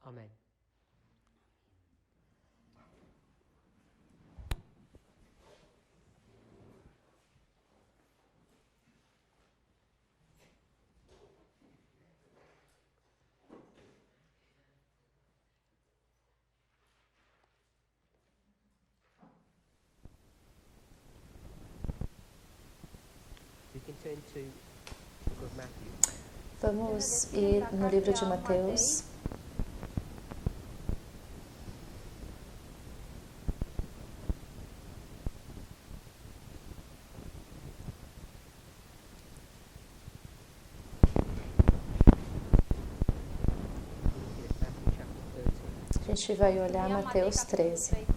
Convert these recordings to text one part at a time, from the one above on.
Amém. We can turn to the book of Matthew. Vamos ir no livro de Mateus. A gente vai olhar Mateus 13.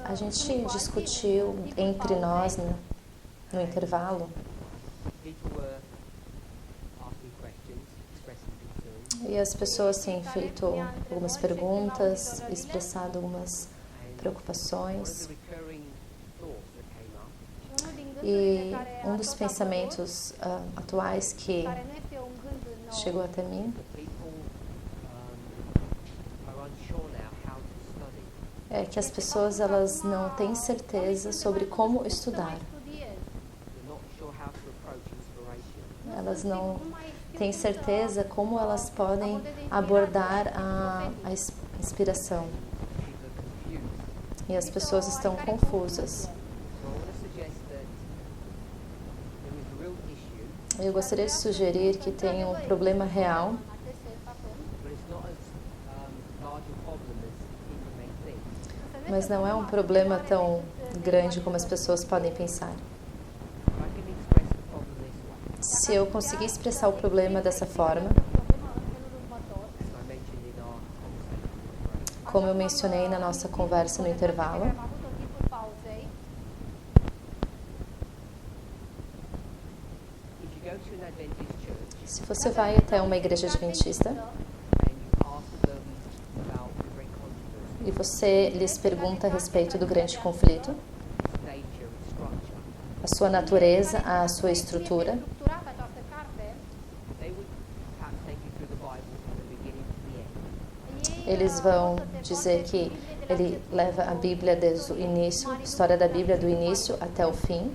A gente discutiu entre nós no intervalo e as pessoas têm feito algumas perguntas, expressado algumas preocupações. E um dos pensamentos atuais que chegou até mim é que as pessoas elas não têm certeza sobre como estudar. Elas não têm certeza como elas podem abordar a inspiração. E as pessoas estão confusas. Eu gostaria de sugerir que tem um problema real, mas não é um problema tão grande como as pessoas podem pensar. Se eu conseguir expressar o problema dessa forma, como eu mencionei na nossa conversa no intervalo, se você vai até uma igreja adventista e você lhes pergunta a respeito do grande conflito, a sua natureza, a sua estrutura, eles vão dizer que ele leva a Bíblia desde o início, a história da Bíblia do início até o fim.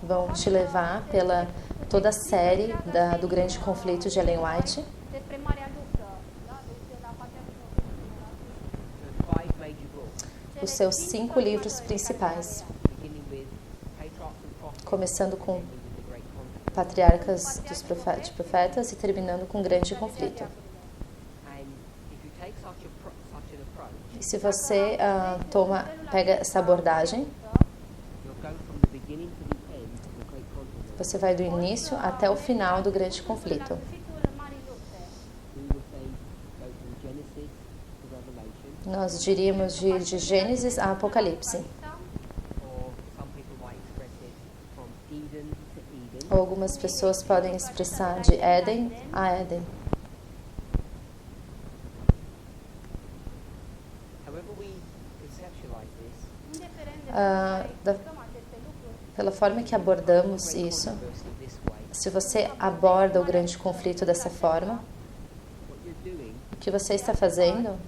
Vão te levar pela toda a série do grande conflito de Ellen White. Os seus 5 livros principais, começando com Patriarcas dos Profetas e terminando com o Grande Conflito. E se você pega essa abordagem, você vai do início até o final do Grande Conflito. Nós diríamos de Gênesis a Apocalipse. Ou algumas pessoas podem expressar de Éden a Éden. Pela forma que abordamos isso, se você aborda o grande conflito dessa forma, o que você está fazendo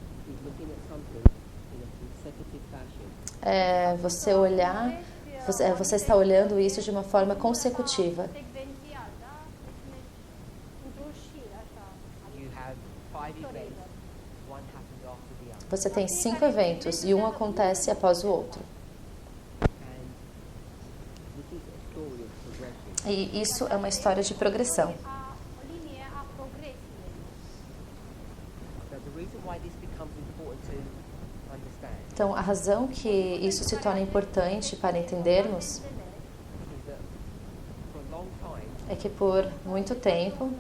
é você olhar, você está olhando isso de uma forma consecutiva. Você tem 5 eventos e um acontece após o outro. E isso é uma história de progressão. Então, a razão que isso se torna importante para entendermos é que por muito tempo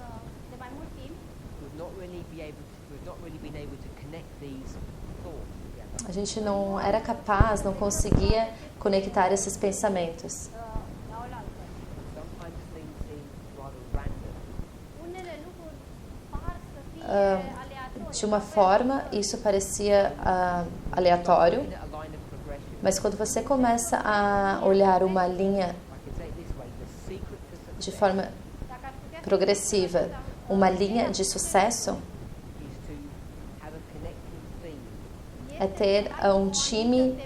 thoughts together. A gente não era capaz, não conseguia conectar esses pensamentos. Sometimes things seem rather random. De uma forma, isso parecia aleatório, Looking at a line of progression, mas quando você começa a olhar uma linha I can say it this way: the secret to de success forma progressiva, uma linha de sucesso, is to have a connecting theme. é ter um time,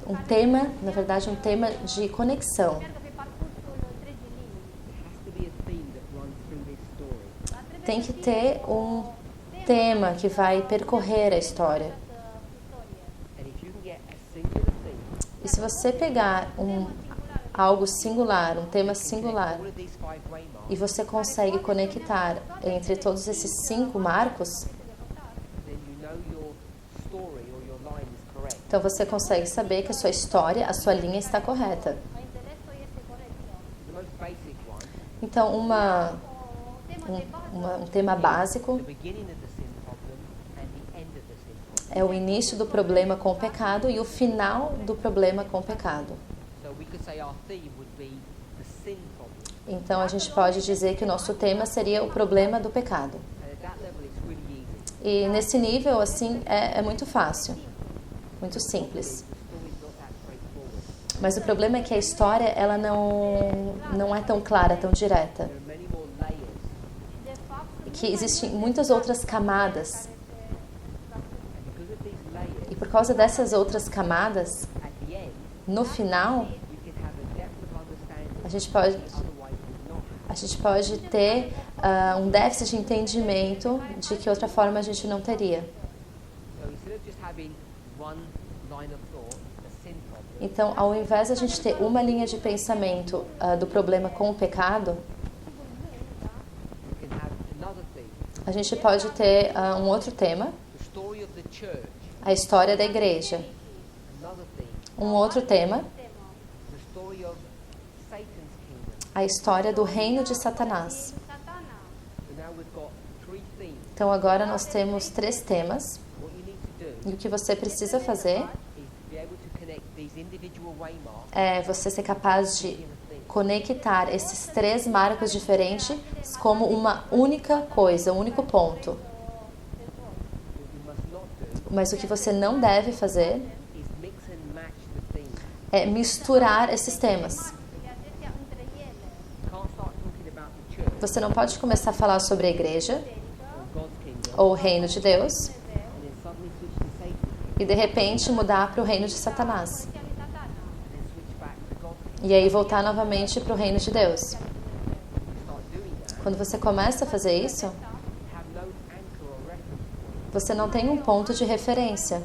um tema, na verdade, um tema de conexão. There has to be a theme that runs through this story. Tem que ter um tema que vai percorrer a história. And if you can get a singular theme, E se você pegar algo singular, um tema singular, all of these 5 waymarks, e você consegue conectar entre todos esses 5 marcos, then you know your story or your line is correct. então você consegue saber que a sua história, a sua linha está correta. The most basic one, Então, um tema básico the beginning of the sin problem and the end of the sin problem. é o início do problema com o pecado e o final do problema com o pecado. So we could say our theme would be the sin problem. Então, a gente pode dizer que o nosso tema seria o problema do pecado. And at that level, it's really easy. E nesse nível, assim, é muito fácil, muito simples. The story's not that straightforward. Mas o problema é que a história, ela não é tão clara, tão direta. There are many more layers. E que existem muitas outras camadas. And because of these layers, E por causa dessas outras camadas, at the end, no final, we can have a depth of understanding a gente pode, otherwise would not have. a gente pode ter um déficit de entendimento de que outra forma a gente não teria. So instead of just having one line of thought, the sin problem, Então, ao invés de a gente ter uma linha de pensamento do problema com o pecado, you can have another theme. a gente pode ter um outro tema, The story of the church, a história da igreja. another theme. Um outro tema, The story of Satan's kingdom. a história do reino de Satanás. So now we've got 3 themes. Então, agora nós temos 3 temas. What you need to do E o que você precisa fazer is to be able to connect these individual waymarks é você ser capaz de in a theme. conectar esses 3 marcos diferentes como uma única coisa, um único ponto. What you must not do Mas o que você não deve fazer is mix and match the themes. é misturar esses temas. You can't start talking about the church Você não pode começar a falar sobre a igreja or God's kingdom ou o reino de Deus and then suddenly switch to Satan's kingdom e de repente mudar para o reino de Satanás. and then switch back to God's kingdom. E aí voltar novamente para o reino de Deus. You start doing that, Quando você começa a fazer isso, you have no anchor or reference point. você não tem um ponto de referência. So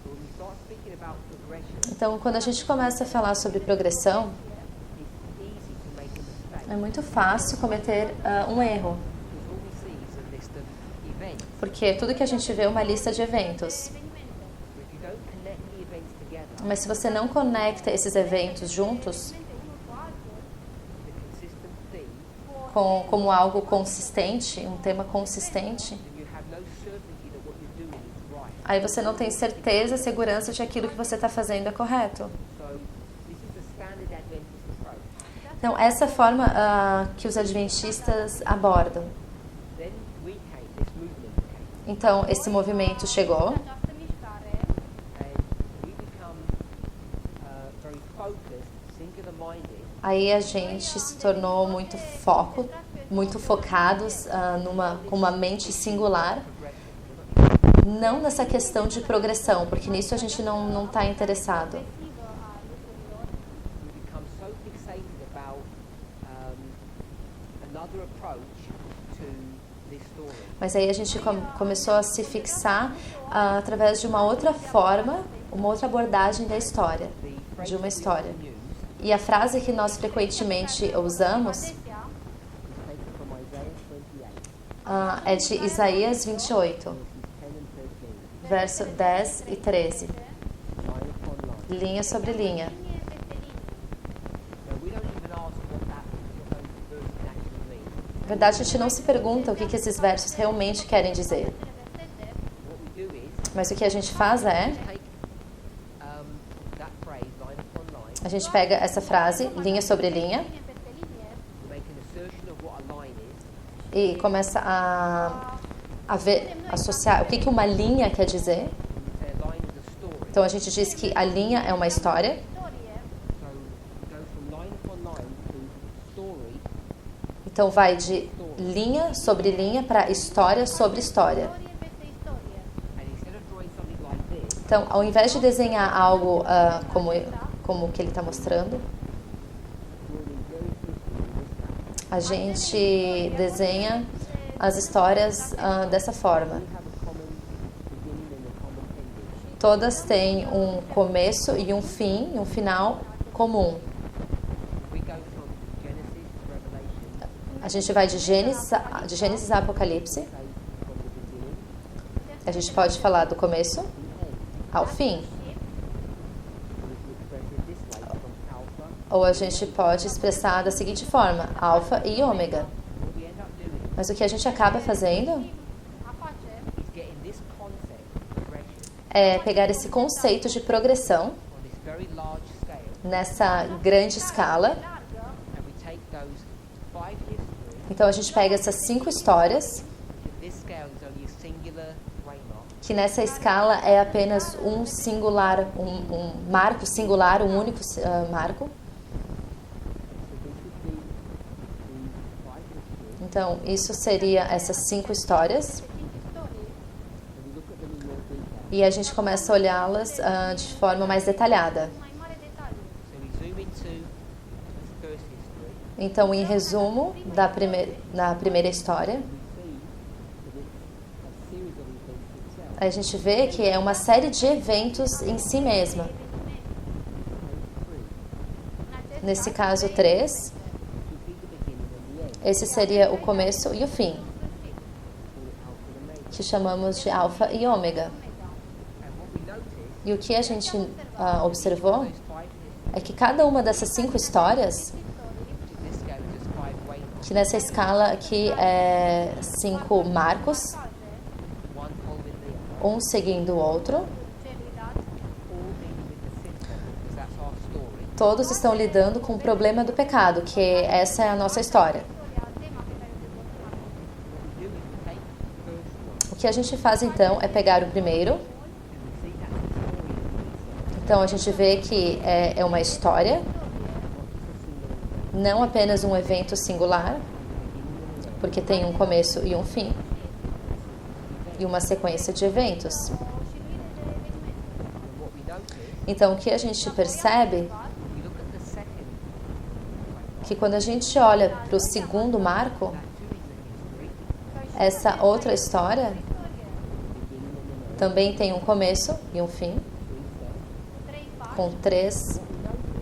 when we start speaking about progression, Então, quando a gente começa a falar sobre progressão, it's easy to make a mistake é muito fácil cometer um erro, because all we see is a list of events. porque tudo que a gente vê é uma lista de eventos. But if you don't connect the events together, Mas se você não conecta esses eventos juntos the consistent theme, como algo consistente, um tema consistente, then you have no certainty that what you're doing is right. aí você não tem certeza, segurança de que aquilo que você está fazendo é correto. So this is the standard Adventist approach. Então, essa é a forma que os adventistas abordam. Then we came, this movement came, Então, esse movimento chegou and we become very focused, singular-minded, aí a gente se tornou muito focados com uma mente singular, progression. não nessa questão de progressão, porque nisso a gente não está interessado. We become so fixated about another approach to this story. Mas aí a gente começou a se fixar através de uma outra forma, uma outra abordagem da história, The de uma phrase história. we use E a frase que nós frequentemente usamos is taken from Isaiah 28, é de Isaías 28, verses 10 and 13, verso 10 e 13, line upon line. linha sobre linha. Now, we don't even ask what those verses actually mean. Na verdade, a gente não se pergunta o que esses versos realmente querem dizer. What we do is Mas o que a gente faz é, a gente pega essa frase, linha sobre linha, e começa a ver, associar o que uma linha quer dizer. Então a gente diz que a linha é uma história. Então vai de linha sobre linha para história sobre história. Então, ao invés de desenhar algo como que ele está mostrando, a gente desenha as histórias dessa forma. Todas têm um começo e um fim, e um final comum. A gente vai de Gênesis a Apocalipse. A gente pode falar do começo ao fim. Ou a gente pode expressar da seguinte forma, alfa e ômega. Mas o que a gente acaba fazendo é pegar esse conceito de progressão nessa grande escala. Então a gente pega essas 5 histórias, que nessa escala é apenas um singular, um marco singular, um único marco. Então isso seria essas 5 histórias. E a gente começa a olhá-las de forma mais detalhada. Então, em resumo da primeira história, a gente vê que é uma série de eventos em si mesma. Nesse caso, 3. Esse seria o começo e o fim, que chamamos de alfa e ômega. E o que a gente observou é que cada uma dessas 5 histórias, que nessa escala aqui é 5 marcos, um seguindo o outro, todos estão lidando com o problema do pecado, que essa é a nossa história. O que a gente faz então é pegar o primeiro. Então a gente vê que é uma história, não apenas um evento singular, porque tem um começo e um fim, e uma sequência de eventos. Então o que a gente percebe que quando a gente olha para o segundo marco, essa outra história também tem um começo e um fim, com 3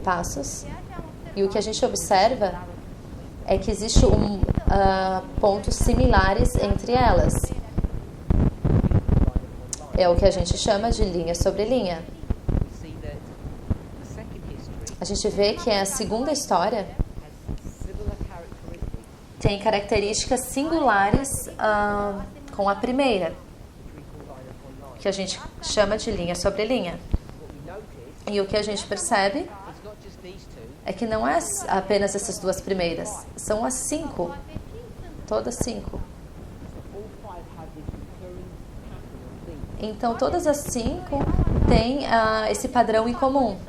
passos. E o que a gente observa é que existe pontos similares entre elas. É o que a gente chama de linha sobre linha. A gente vê que a segunda história tem características singulares com a primeira, que a gente chama de linha sobre linha. E o que a gente percebe é que não é apenas essas 2 primeiras, são as 5, todas 5. Então, todas as 5 têm esse padrão em comum.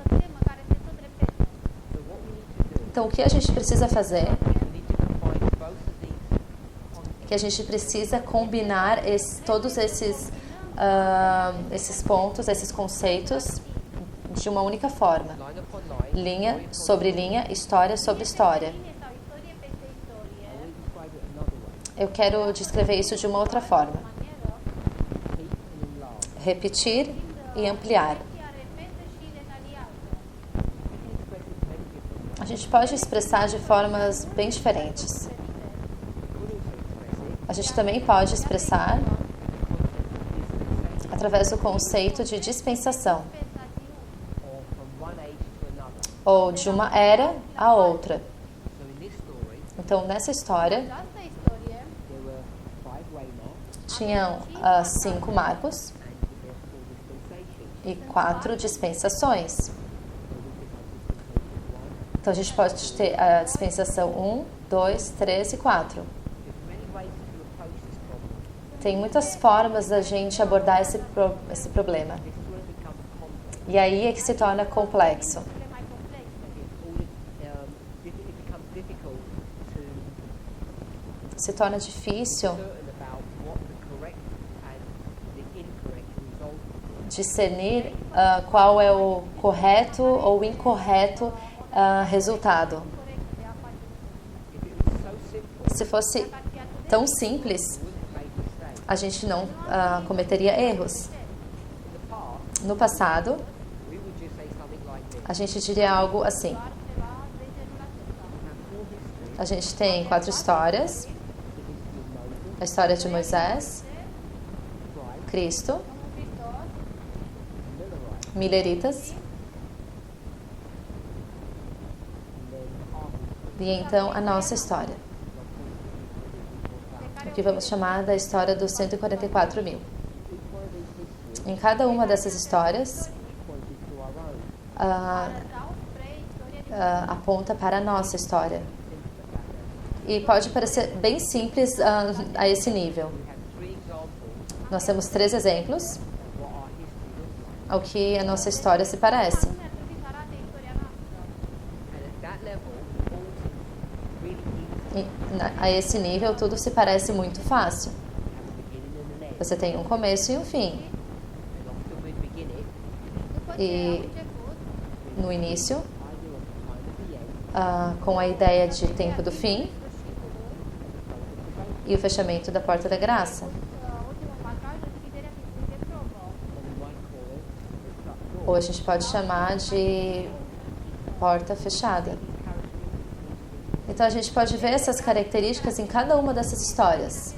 Então, o que a gente precisa fazer é que a gente precisa combinar todos esses pontos, esses conceitos, de uma única forma. Linha sobre linha, história sobre história. Eu quero descrever isso de uma outra forma. Repetir e ampliar. A gente pode expressar de formas bem diferentes. A gente também pode expressar através do conceito de dispensação, ou de uma era a outra. Então, nessa história, tinham 5 marcos, e 4 dispensações. Então, a gente pode ter a dispensação 1, 2, 3 e 4. Tem muitas formas da gente abordar esse problema. E aí é que se torna complexo. Se torna difícil discernir qual é o correto ou incorreto resultado. Se fosse tão simples, a gente não cometeria erros. No passado, a gente diria algo assim. A gente tem 4 histórias. A história de Moisés, Cristo, Mileritas e então a nossa história, o que vamos chamar da história dos 144 mil. Em cada uma dessas histórias aponta para a nossa história. E pode parecer bem simples a esse nível. Nós temos 3 exemplos ao que a nossa história se parece. E a esse nível, tudo se parece muito fácil. Você tem um começo e um fim. E no início, com a ideia de tempo do fim, e o fechamento da porta da graça. Ou a gente pode chamar de porta fechada. Então a gente pode ver essas características em cada uma dessas histórias.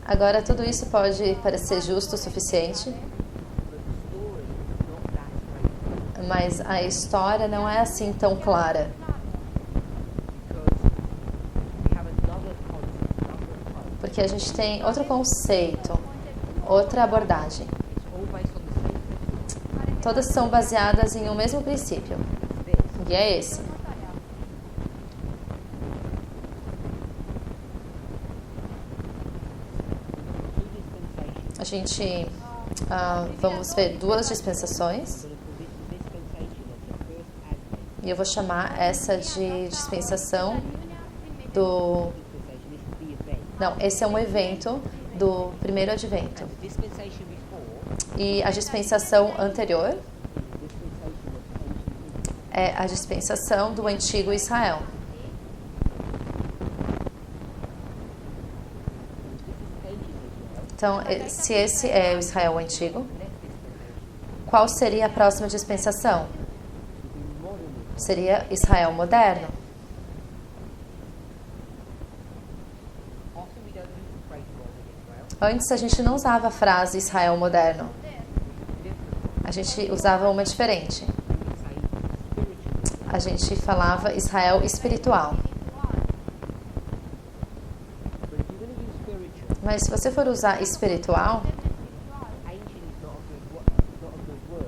Agora tudo isso pode parecer justo o suficiente, mas a história não é assim tão clara. Porque a gente tem outro conceito, outra abordagem. Todas são baseadas em um mesmo princípio. E é esse. A gente vamos ver 2 dispensações. E eu vou chamar essa de dispensação do... Não, esse é um evento do primeiro advento. E a dispensação anterior é a dispensação do antigo Israel. Então, se esse é o Israel antigo, qual seria a próxima dispensação? Seria Israel moderno. Antes a gente não usava a frase Israel moderno. A gente usava uma diferente. A gente falava Israel espiritual. Mas se você for usar espiritual,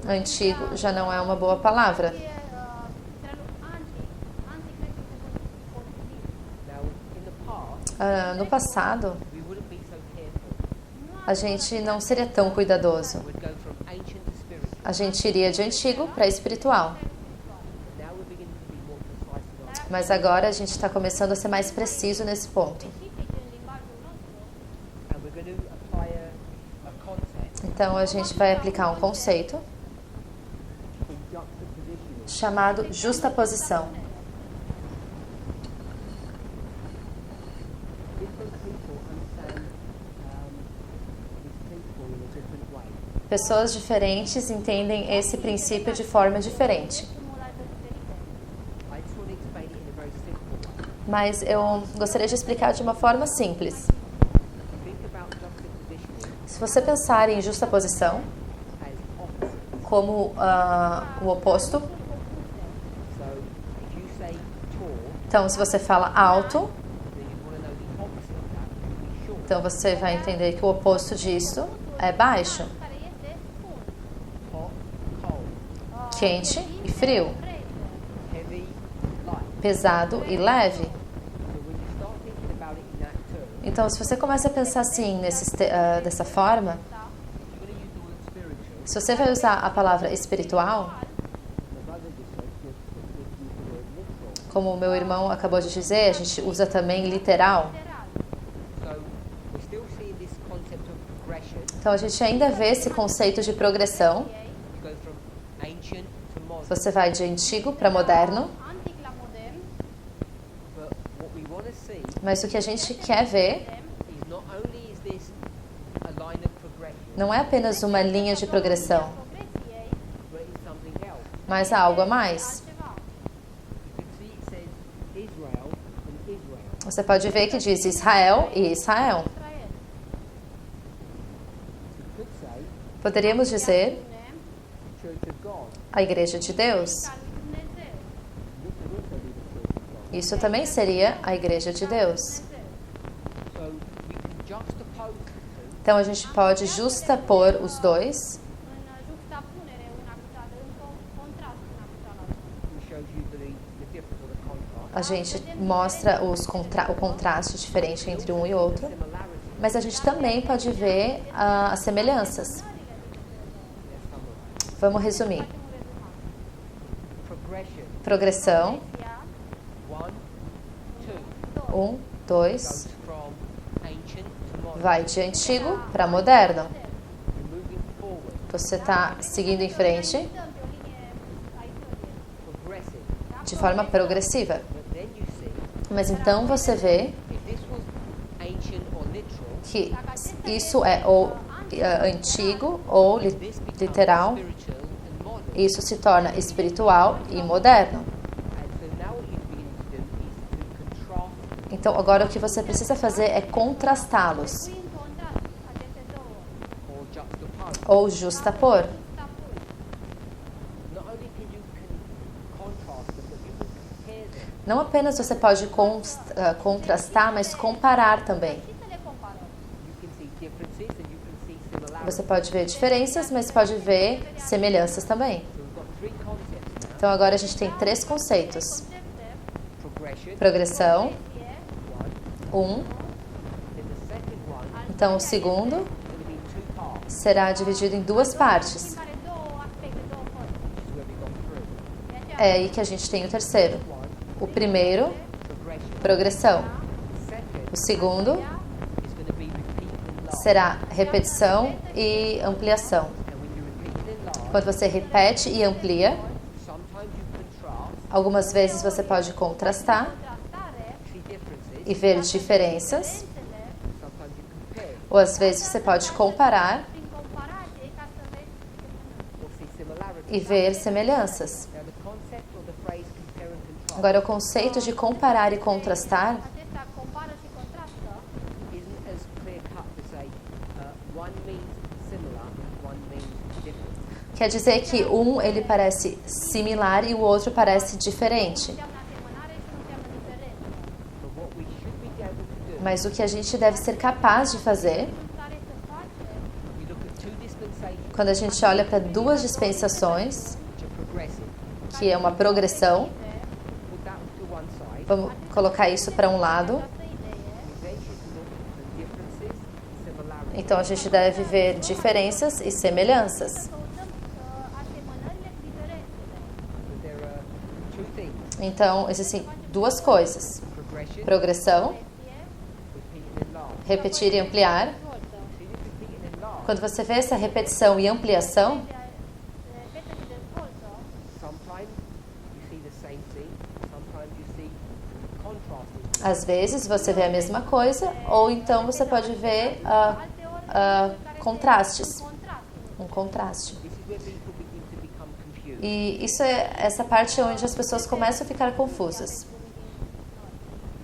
antigo já não é uma boa palavra. No passado, a gente não seria tão cuidadoso. A gente iria de antigo para espiritual. Mas agora a gente está começando a ser mais preciso nesse ponto. Então a gente vai aplicar um conceito chamado justaposição. Pessoas diferentes entendem esse princípio de forma diferente. Mas eu gostaria de explicar de uma forma simples. Se você pensar em justaposição como o oposto, então se você fala alto, Então você vai entender que o oposto disso é baixo, hot, cold, quente e frio, heavy, light. pesado e leve. So when you start thinking about it in that term, Então, se você começa a pensar assim, dessa forma, you're going to use the word spiritual. se você vai usar a palavra espiritual, The brother just said just use the word literal. como o meu irmão acabou de dizer, a gente usa também literal. So we're still seeing this concept of progression. Então, a gente ainda vê esse conceito de progressão. You go from ancient to modern. Você vai de antigo para moderno, But what we want to see mas o que a gente quer ver is not only is this a line of progression, não é apenas uma linha de progressão, but it's something else. mas há algo a mais. You can see it says Israel and Israel. Você pode ver que diz Israel e Israel. You could say Poderíamos dizer Church of God. a Igreja de Deus. This would also be the Church of God. Isso também seria a Igreja de Deus. So we can juxtapose the two. Então a gente pode justapor os dois. We showed you the difference or the contrast. A gente mostra o contraste diferente entre um e outro. Similarity. Mas a gente também pode ver as semelhanças. Let's summarize. Vamos resumir. Progression. Progressão. 1, 2 2. goes from ancient to modern. Vai de antigo para moderno. You're moving forward, Você está seguindo em frente progressive. de forma progressiva. But then you see Mas então você vê if this was ancient or literal, que isso é ou antigo ou this becomes literal. spiritual and modern. Isso se torna espiritual e moderno. And so now what you begin to do is to contrast Então agora o que você precisa fazer é contrastá-los or juxtapose. ou justapor. Not only can you contrast them, but you can compare them. Não apenas você pode contrastar, mas comparar também. You can see differences and you can see similarities. Você pode ver diferenças, mas pode ver semelhanças também. So we've got three concepts now. Então agora a gente tem 3 conceitos: Progression, progressão, one. 1. Then the second one is Então o segundo going to be 2 parts, será dividido em 2 partes. which is where we got through. É aí que a gente tem o terceiro. One, O primeiro, progression. progressão. The second O segundo is going to be repeat and enlarge. será repetição e ampliação. And when you repeat and enlarge, Quando você repete e amplia, sometimes you contrast, algumas vezes você pode contrastar see differences, e ver diferenças, sometimes you compare ou às vezes você pode comparar or see similarities. e ver semelhanças. Now the concept or the phrase compare and contrast Agora, o conceito de comparar e contrastar isn't as clear cut to say one means similar, one means different. quer dizer que um ele parece similar e o outro parece diferente. But what we should be able to do, Mas o que a gente deve ser capaz de fazer, we look at 2 dispensations quando a gente olha para 2 dispensações, which are progressive. que é uma progressão, Put that to one side. vamos colocar isso para um lado. We then should look at the differences, similarities. Então, a gente deve ver diferenças e semelhanças. But there are 2 things: Então, existem 2 coisas: progression, progressão, repeat and enlarge. repetir e ampliar. See this repeat and enlarge. Quando você vê essa repetição e ampliação, Sometimes you see the same thing, sometimes you see contrasting. às vezes você vê a mesma coisa, ou então você pode ver contrastes, um contraste. This is where people begin to become confused. E isso é essa parte onde as pessoas começam a ficar confusas.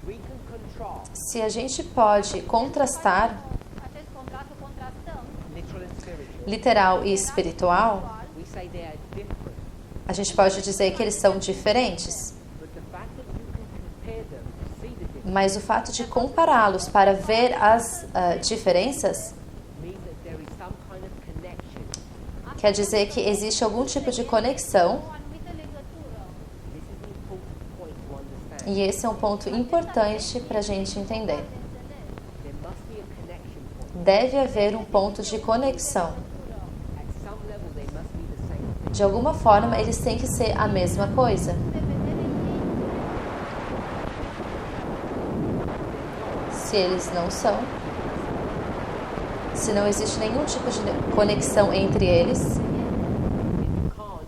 We can contrast Se a gente pode contrastar literal and spiritual. literal e espiritual, We say they are different, a gente pode dizer que eles são diferentes. but the fact that you can compare them, see the difference, Mas o fato de compará-los para ver as diferenças means that there is some kind of connection. quer dizer que existe algum tipo de conexão, This is an important point to understand. e esse é um ponto importante para a gente entender. There must be a connection point. Deve haver um ponto de conexão. At some level, they must be the same thing. De alguma forma, eles têm que ser a mesma coisa. Se eles não são, se não existe nenhum tipo de conexão entre eles, You can't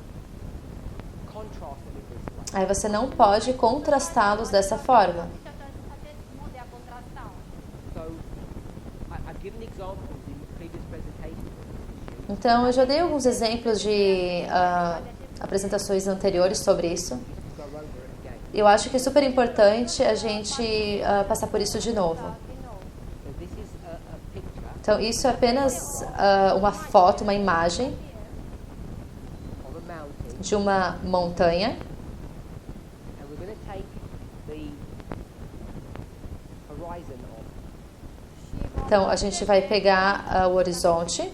contrast them in this way. aí você não pode contrastá-los dessa forma. So, I've given examples in previous presentations of this issue. Então, eu já dei alguns exemplos de apresentações anteriores sobre isso. Just to go over it again. Eu acho que é super importante a gente passar por isso de novo. So this is a picture Então, isso é apenas uma foto, uma imagem of a mountain, de uma montanha. and we're going to take the horizon of. Então, a gente vai pegar o horizonte. You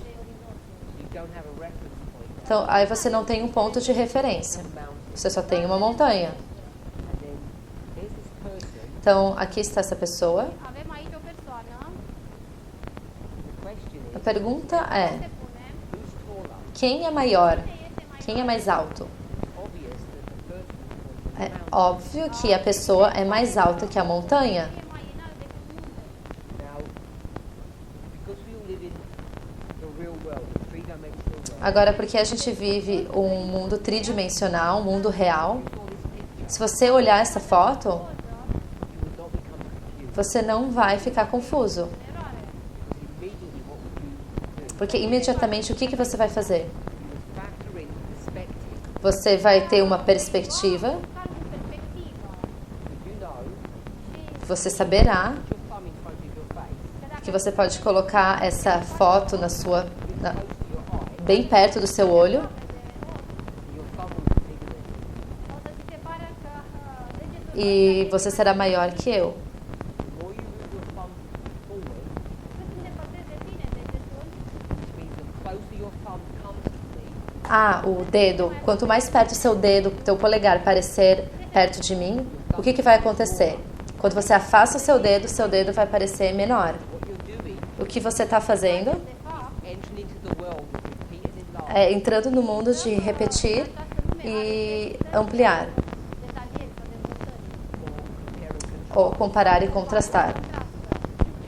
don't have a reference point. Então, aí você não tem um ponto de referência. Mountain. Você só tem uma montanha. And then here's this person. Então, aqui está essa pessoa. Avem aici o persoană, The question A is, pergunta é: se pune, who's taller? quem é maior? este mai Quem é mais alto? Obvious that the person is on the É mountain. óbvio que a pessoa é mais alta que a montanha. e mai înalt decât munte. Now, because we all live in the real world, the three-dimensional world, Agora, porque a gente vive um mundo tridimensional, um mundo real, you saw this picture, se você olhar essa foto, you would not become confused. você não vai ficar confuso. Eroare. Because immediately what would you do? Porque imediatamente o que que você vai fazer? You would factor in perspective. Você vai ter uma perspectiva, Care cu perspectivă. Because you know, você saberá put your thumb in front of your face, que você pode colocar essa foto na sua, close to your eye, bem perto do seu olho, and your thumb will be bigger than you. O să ți se pară că degetul e você será maior que eu. The more you move your thumb forward, cât îndepărtezi de tine degetul, which means the closer your thumb comes to me, Ah, o dedo. Quanto mais perto o seu dedo, teu polegar parecer perto de mim, o que que vai acontecer? Quando você afasta o seu dedo vai parecer menor. what you're doing O que você está fazendo de fapt, is entering into the world of repeated enlargement. é entrando no mundo de repetir e ampliar, detaliezi sau dezvoltări. Or compare and contrast. ou comparar e contrastar. You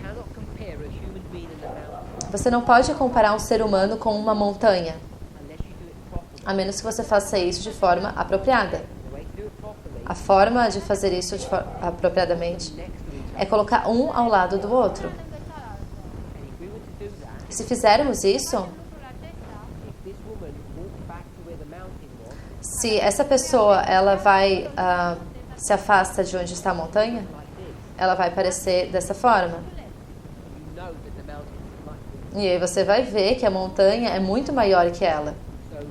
cannot compare a human being and a mountain Você não pode comparar um ser humano com uma montanha, unless you do it properly. a menos que você faça isso de forma apropriada. The way to do it properly A forma de fazer isso apropriadamente is next to each other. é colocar um ao lado do outro. And if we were to do that, Se fizermos isso, Lucrul acesta, if this woman walked back to where the mountain was, se essa pessoa ela vai se afasta de onde está a montanha, like this, ela vai parecer dessa forma. you know that the mountain is much bigger. E aí você vai ver que a montanha é muito maior que ela. So if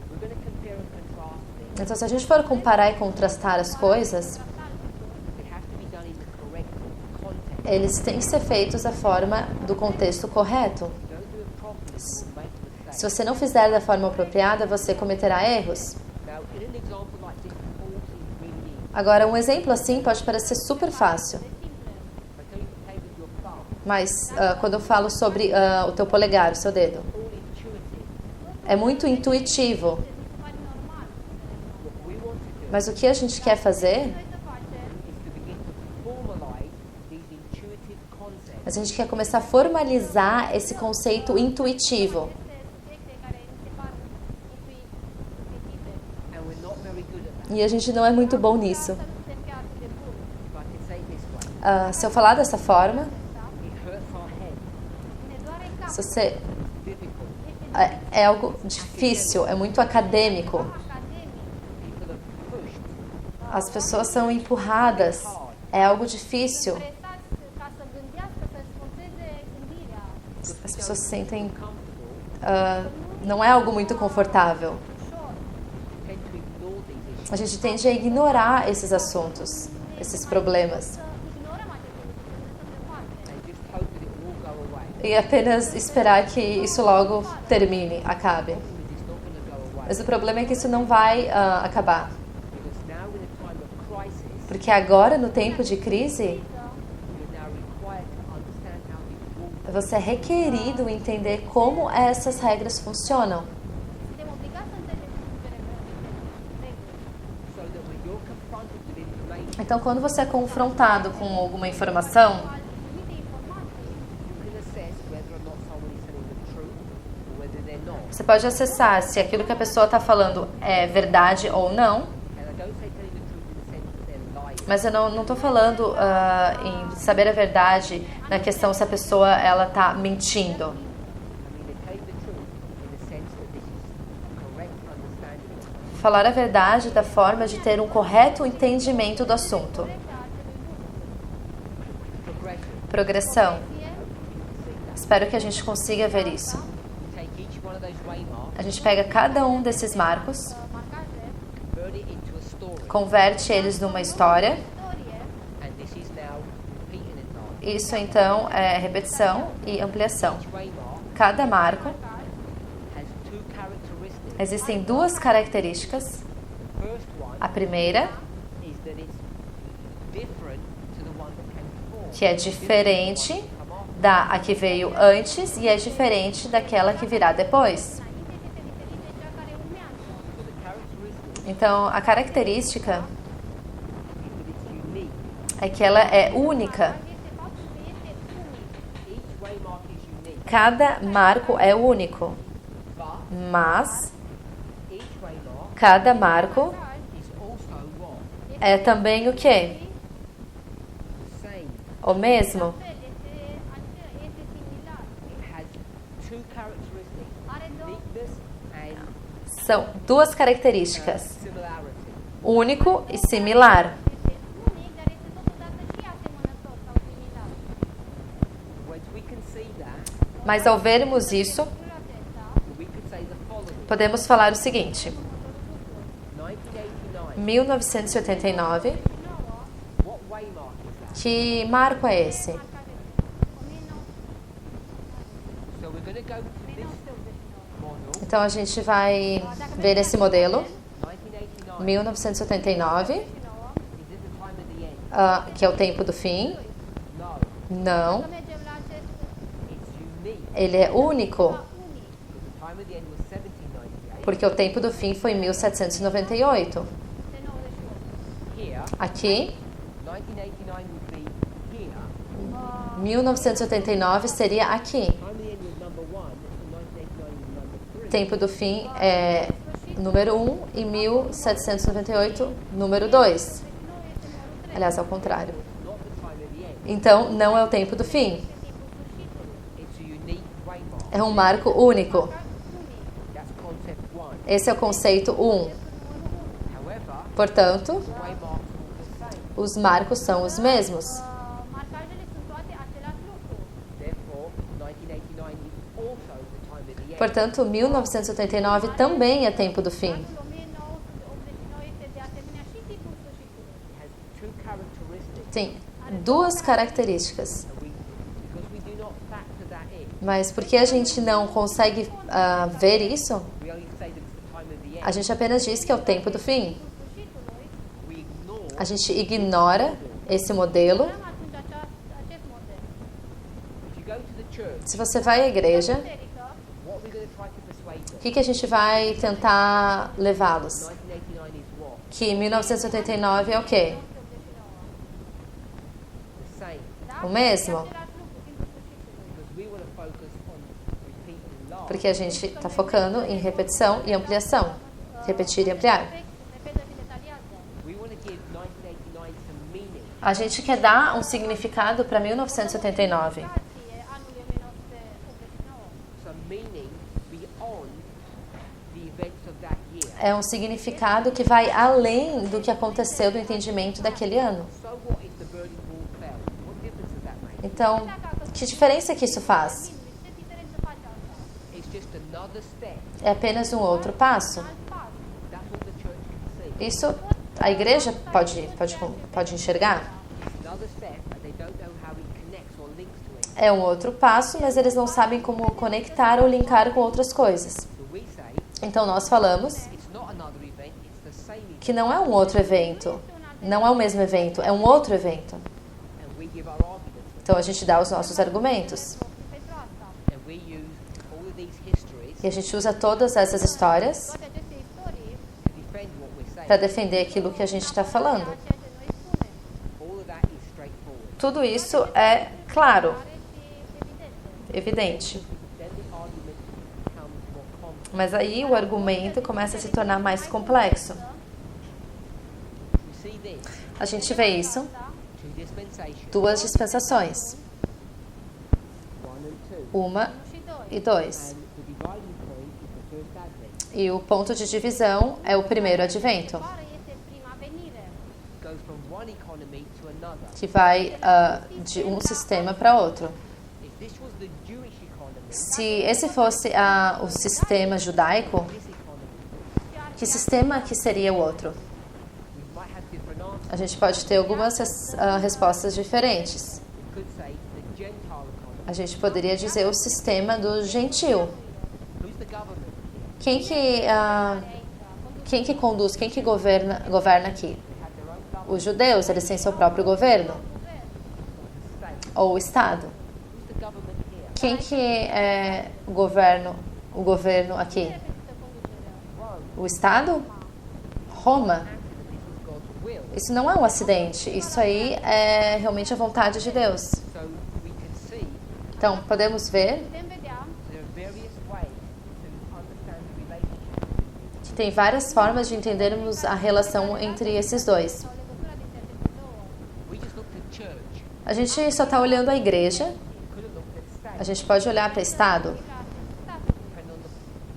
we're going to compare and contrast things, Então, se a gente for comparar e contrastar as coisas, they have to be done in the correct context. eles têm que ser feitos da forma do contexto correto. Don't do it properly, you'll make mistakes. Se você não fizer da forma apropriada, você cometerá erros. Now, in an example like this, it all seems really easy. Agora, um exemplo assim pode parecer super fácil, If I tell you to play with your thumb, mas quando eu falo sobre o teu polegar, o seu dedo, all intuitive. é muito intuitivo. se pare normal. What we want to do Mas o que a gente quer fazer, Noi să facem is to begin to formalize these intuitive concepts. a gente quer começar a formalizar esse conceito intuitivo. aceste subiecte care ni se par intuitive. And we're not very good at that. E a gente não é muito bom nisso. Asta nu suntem chiar atât de buni. If I can say it this way, Se eu falar dessa forma, it hurts our head. Ne doare capul. se você, It's difficult. é algo difícil, é muito acadêmico. Academic. People are pushed As pessoas são empurradas. É algo difícil. Presați ca să gândească, să sfânteze gândirea. As pessoas se sentem. comfortable. Não é algo muito confortável. Ușor. Tend to ignore these issues. A gente tende a ignorar esses assuntos, esses problemas. Să ignorăm e apenas esperar que isso logo termine, acabe. It's not going to go away. Mas o problema é que isso não vai acabar. Because now in a time of crisis, Porque agora, no tempo de crise, you're now required to understand how these rules você é requerido entender como essas regras funcionam. Suntem obligați să înțelegeți reguli. so that when you're confronted with information, Então, quando você é confrontado com alguma informação, Anumite informații, you can assess whether or not someone is telling the truth or whether they're not. você pode acessar se aquilo que a pessoa está falando é verdade ou não. And I don't say telling the truth in the sense that they're lying. Mas eu não estou falando em saber a verdade na questão se a pessoa ela está mentindo. I mean, they're telling the truth in the sense that this is a correct understanding of it. Falar a verdade da forma de ter um correto entendimento do assunto. Progression. Progressão. fie Espero que a gente consiga ver isso. Take each one of those waymarks, A gente pega cada um desses marcos, marcaje, convert it into a story, converte eles numa história. istorie, and this is now repeat and enlarge. Isso então é repetição e ampliação. Each waymark Cada marco has two characteristics. existem duas características. The first one A primeira, is that it's different to the one that came before. que é diferente Come after. da a que veio antes e é diferente daquela que virá depois. înainte și este diferit de cea care urmează. So the characteristic Então, a característica is that it's unique. é que ela é única. Este faptul că este unic. Each waymark is unique, Cada marco é único, but mas each waymark cada marco is also what? é também o quê? The same. O mesmo. Este similar. It has two characteristics, Are două, uniqueness and São duas características: similarity. único e similar. este unic, dar este totodată și asemănător sau similar. Once we can see that, Mas ao vermos isso, Lucrul acesta, we could say the following. podemos falar o seguinte: 1989, 1989, what waymark is that? que marco é esse? So we're going to go to this model, Então a gente vai ver esse modelo, 1989, 1989, is it the time of the end? que é o tempo do fim. No, Não, Să mergem la acest it's unique. ele é único, unic. Because the time of the end was 1798. porque o tempo do fim foi 1798. Este 98. Here, Aqui, 1989 would be here. 1989 seria aqui. Time of the end was number 1, and 1989 was number 3. Tempo do fim é número 1 e 1798, número 2. Aliás, ao contrário. Not the time of the end. Então, não é o tempo do fim. It's a unique waymark. É um marco único. That's concept 1. Esse é o conceito 1. However, Portanto, waymarks are all the same. os marcos são os mesmos. Marcajele sunt toate același lucru. Therefore, 1989 is also the time of the end. Portanto, 1989 também é tempo do fim. Anul 1989 este de asemenea și timpul sfârșitului. It has two characteristics. Tem duas características. And because we do not factor that in, Mas por que a gente não consegue ver isso? we only say that it's the time of the A end. gente apenas diz que é o tempo do fim. Sfârșitului, We ignore A gente ignora esse modelo. avem atunci acest model. if you go to the church, Se você vai à igreja, Biserică, what we're going to try to persuade them. o que a gente vai tentar levá-los? 1989 is what? Que 1989 é o quê? The same. O mesmo? același lucru, timpul sfârșitului. Because we want to focus on repeat and enlarge. Porque a gente está focando em repetição e ampliação. Repetir e ampliar. Repetă și detaliază. We want to give 1989 some meaning. A gente quer dar um significado para 1989. Grație anului 1989. Some meaning beyond the events of that year. É um significado que vai além do que aconteceu do entendimento daquele ano. So what if the Berlin Wall fell? What difference does that make? Então, que diferença que isso faz? Ce diferență face asta? It's just another step. É apenas um outro passo. Alt pas. That's all the church can see. Isso a igreja pode enxergar. It's another step, and they don't know how it connects or links to it. é um outro passo, mas eles não sabem como conectar ou linkar com outras coisas. So we say Então nós falamos it's not another event, it's the same event. que não é um outro evento, não é o mesmo evento, é um outro evento. And we give our arguments. Então a gente dá os nossos argumentos. pentru asta. And we use all of these histories E a gente usa todas essas histórias Toate aceste istorii to defend what we're saying. para defender aquilo que a gente está falando. ceea ce noi spunem. All of that is straightforward. Tudo isso é claro, Clare și evidente. evidente. Then the argument becomes more complex. Mas aí o argumento começa a se tornar mais complexo. We see this, A gente vê isso, two dispensations, 2 dispensações, one and two. uma Și doi. e 2. And the dividing point is the first advent. E o ponto de divisão é o primeiro advento, Care este prima venire. It goes from one economy to another. que vai de um sistema para outro. If this was the Jewish economy, Se esse fosse o sistema judaico, this economy, que sistema que seria o outro? we might have different answers. A gente pode ter algumas respostas diferentes. We could say the Gentile economy. A gente poderia dizer o sistema do gentil. Who's the government? Quem que conduz, quem que governa aqui? They have their own government, Os judeus, eles têm seu próprio governo, state. ou o Estado. Who's the government here? Quem que é o governo aqui? Cine reprezintă conducerea? Rome. O Estado? Roma. This was God's will. Isso não é um acidente, isso aí é realmente a vontade de Deus. So we can see Então, podemos ver Putem vedea there are various ways to understand the relationship. que tem várias formas de entendermos a relação entre esses dois. sau legătura dintre aceste două. We just looked at church. A gente só está olhando a igreja, We could have looked at state. a gente pode olhar para Estado, Depending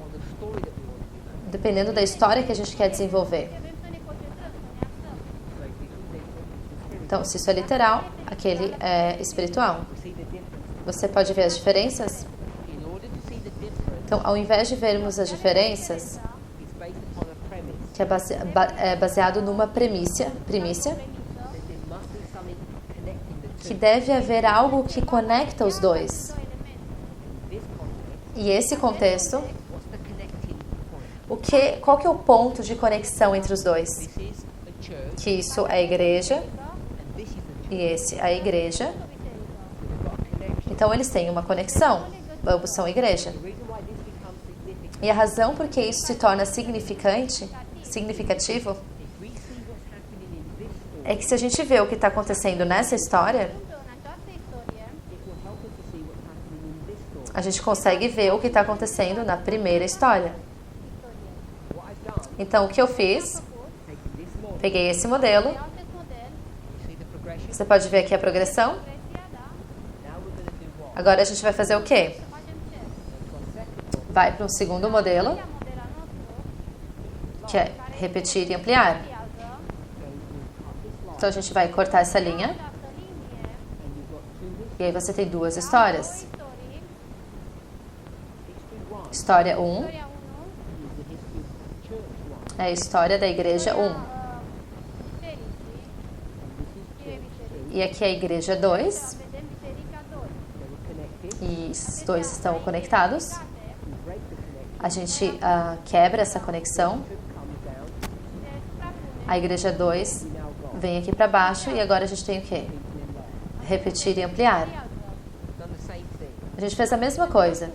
on the story that we want to do. dependendo da história que a gente quer desenvolver. Vrem să ne concentrăm, să ne axăm. So if this was literal, this was spiritual. Então, se isso é literal, aquele é espiritual. We see the difference. Você pode ver as diferenças? In order to see the difference, Então, ao invés de vermos as diferenças, it's based upon a premise que é baseado numa primícia, that there must be something connecting the que two. deve haver algo que conecta os dois. Două elemente. In this context, E esse contexto, what's the connecting point? qual que é o ponto de conexão entre os dois? This is a church, Que isso é a igreja and this is a church. e esse é a igreja. O biserică. We've got a connection. Então, eles têm uma conexão. Ambos são igreja. The reason why this becomes significant E a razão por que isso se torna significativo, if we see what's happening in this story, é que se a gente vê o que está acontecendo nessa história, Întâmplă în această istorie, it will help us to see what's happening in this story. a gente consegue ver o que está acontecendo na primeira história. What I've done, Então, o que eu fiz? taking this model, Peguei esse modelo. iau acest model, you see the progression? Você pode ver aqui a progressão. progresia, da? Now we're going to do what? Agora a gente vai fazer o quê? Să facem ce? To our second model. Vai para um segundo modelo, Ia modela nostru, que é repetir e ampliar. ampliază So we'll cut this line, Então a gente vai cortar essa linha. această linie, and you've got two histories. E aí você tem duas histórias. două istorii, History 1 História 1 istoria 1, is the history of church 1, é a história da igreja 1. bisericii, and this is church 2. E aqui é a igreja 2. vedem biserica 2. They were connected. E esses dois estão conectados. We break the connection. A gente quebra essa conexão. Church comes down. Se suprapune, A igreja 2 We now got vem aqui para baixo. E agora a gente tem o quê? people in there. Repetir e ampliar. ampliază. We've done the same thing. A gente fez a mesma coisa. It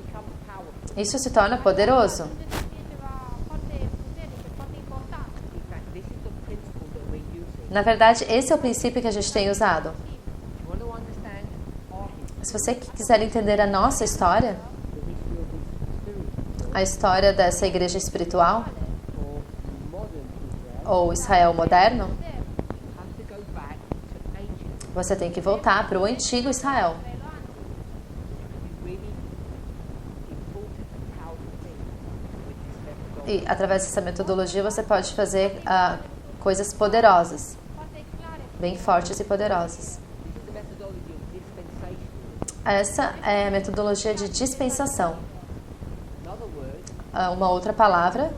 becomes powerful. Isso se torna poderoso. Ajunge să fie ceva foarte puternic, foarte important. In fact, this is the principle that we're using. Na verdade, esse é o princípio que a gente tem usado. If you want to understand our history, Se você quiser entender a nossa história, the history of this spiritual a história dessa igreja espiritual, or modern Israel, ou Israel moderno, you have to go back to ancient. você tem que voltar para o antigo Israel. Preluat. It's really important and powerful thing with this methodology. E através dessa metodologia você pode fazer coisas poderosas, Foarte clare. bem fortes e poderosas. This is the methodology of dispensation. Essa é a metodologia de dispensação. In other words, Uma outra palavra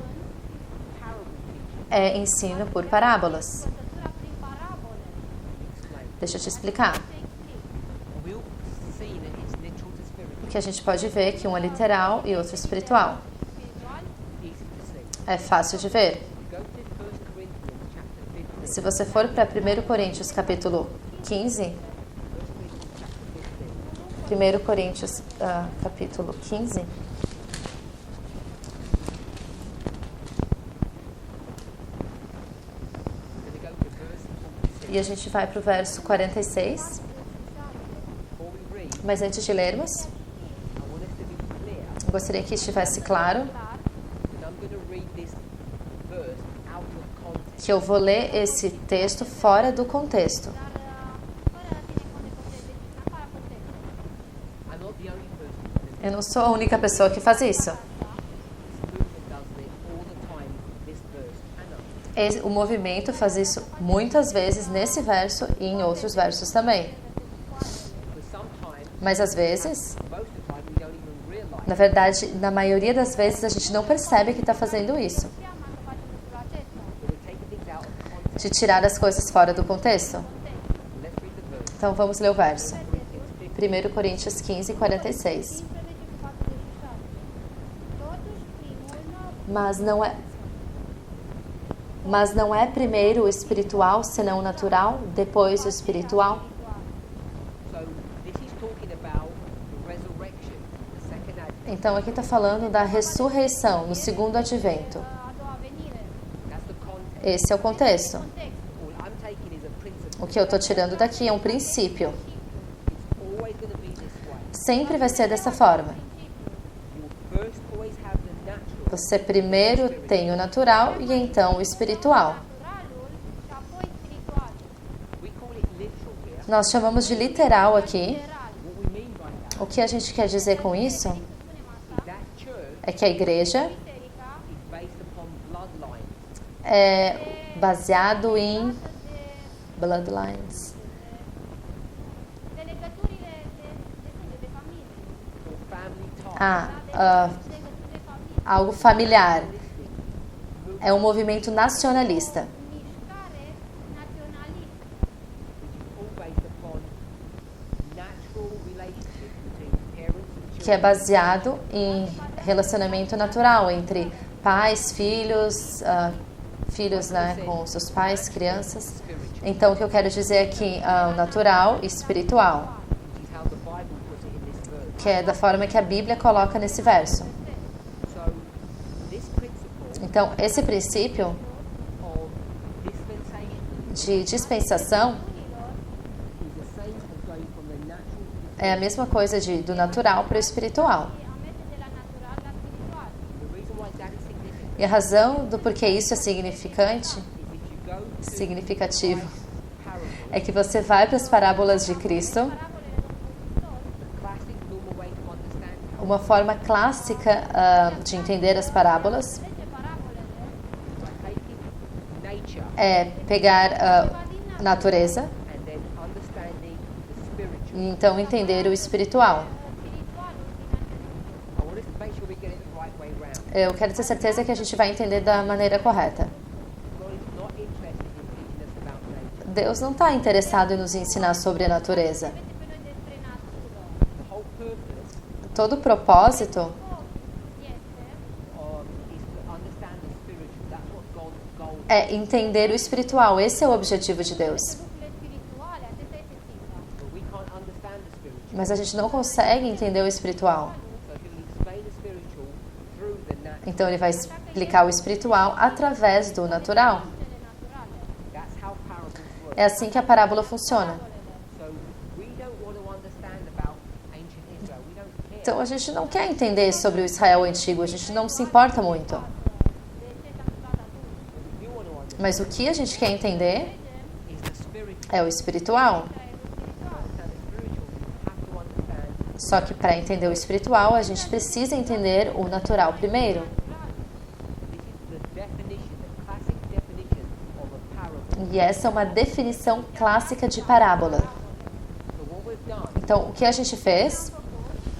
parable teaching. é ensino por parábolas. Învățătura prin parabole. Explain. Deixa eu te explicar. Să explic. que a gente pode ver que um é literal e outro espiritual. Easy to see. É fácil de ver. Go to 1 Corinthians chapter 15. Se você for para 1 Coríntios capítulo 15, 1 Coríntios capítulo 15, e a gente vai para o verso 46. Before we read, Mas antes de lermos, I want us to be clear eu gostaria que estivesse claro that I'm going to read this verse out of context. que eu vou ler esse texto fora do contexto. I'm not the only person. Eu não sou a única pessoa que faz isso. This movement does it all the time, this verse. O movimento faz isso muitas vezes nesse verso e em outros versos também. But sometimes, Mas às vezes, most of the time, we don't even realize na verdade, na maioria das vezes a gente não percebe que está fazendo isso. that we're taking things out of context. De tirar as coisas fora do contexto. Let's read the verse. Então vamos ler o verso. Corinthians 15. 1 Coríntios 15, 46. Mas não é primeiro o espiritual, senão o natural, depois o espiritual. So this is talking about the resurrection, the second advent. Então aqui está falando da ressurreição no segundo advento. That's the context. Esse é o contexto. All I'm taking is a principle. O que eu estou tirando daqui é um princípio. It's always going to be this way. Sempre vai ser dessa forma. You will first always have the natural. Você primeiro tem o natural e então o espiritual. We call it literal here. Nós chamamos de literal aqui. What we mean by that O que a gente quer dizer com isso is that church é que a igreja is based upon bloodlines. é baseado em bloodlines, Or family ties. algo familiar. É um movimento nacionalista, Which is all based upon natural relationships between parents and que é children. baseado em relacionamento natural entre pais, filhos, filhos, né, com seus pais, crianças. Então, o que eu quero dizer aqui é o natural e espiritual, Which is how the Bible puts it in this verse. que é da forma que a Bíblia coloca nesse verso. So this principle Então, esse princípio of dispensation de dispensação is the same as going from the natural to the é a mesma coisa do natural para o espiritual. The reason why that is significant E a razão do porquê isso é significante, is if you go to significativo, parable, é que você vai para as parábolas de Cristo, the classic normal way to understand uma forma clássica de entender as parábolas by taking nature é pegar a natureza and then understanding the spiritual. e então entender o espiritual. I want us to make sure we get it the right way round. Eu quero ter certeza que a gente vai entender da maneira correta. God is not interested in teaching us about nature. Deus não está interessado em nos ensinar sobre a natureza. The whole purpose Todo o propósito is to understand the spiritual. That's what God's goal is. é entender o espiritual. Esse é o objetivo de Deus. But we can't understand the spiritual. Mas a gente não consegue entender o espiritual. So he will explain the spiritual through the natural. Então ele vai explicar o espiritual através do natural. That's how parables work. É assim que a parábola funciona. So we don't want to understand about ancient Israel. We don't care. Então a gente não quer entender sobre o Israel antigo, a gente não se importa muito. What we do want to understand Mas o que a gente quer entender is the spiritual. é o espiritual. To understand the spiritual, you have to understand Só que para entender o espiritual, a gente precisa entender o natural primeiro. this is the definition, the classic definition of a parable. E essa é uma definição clássica de parábola. So what we've done Então, o que a gente fez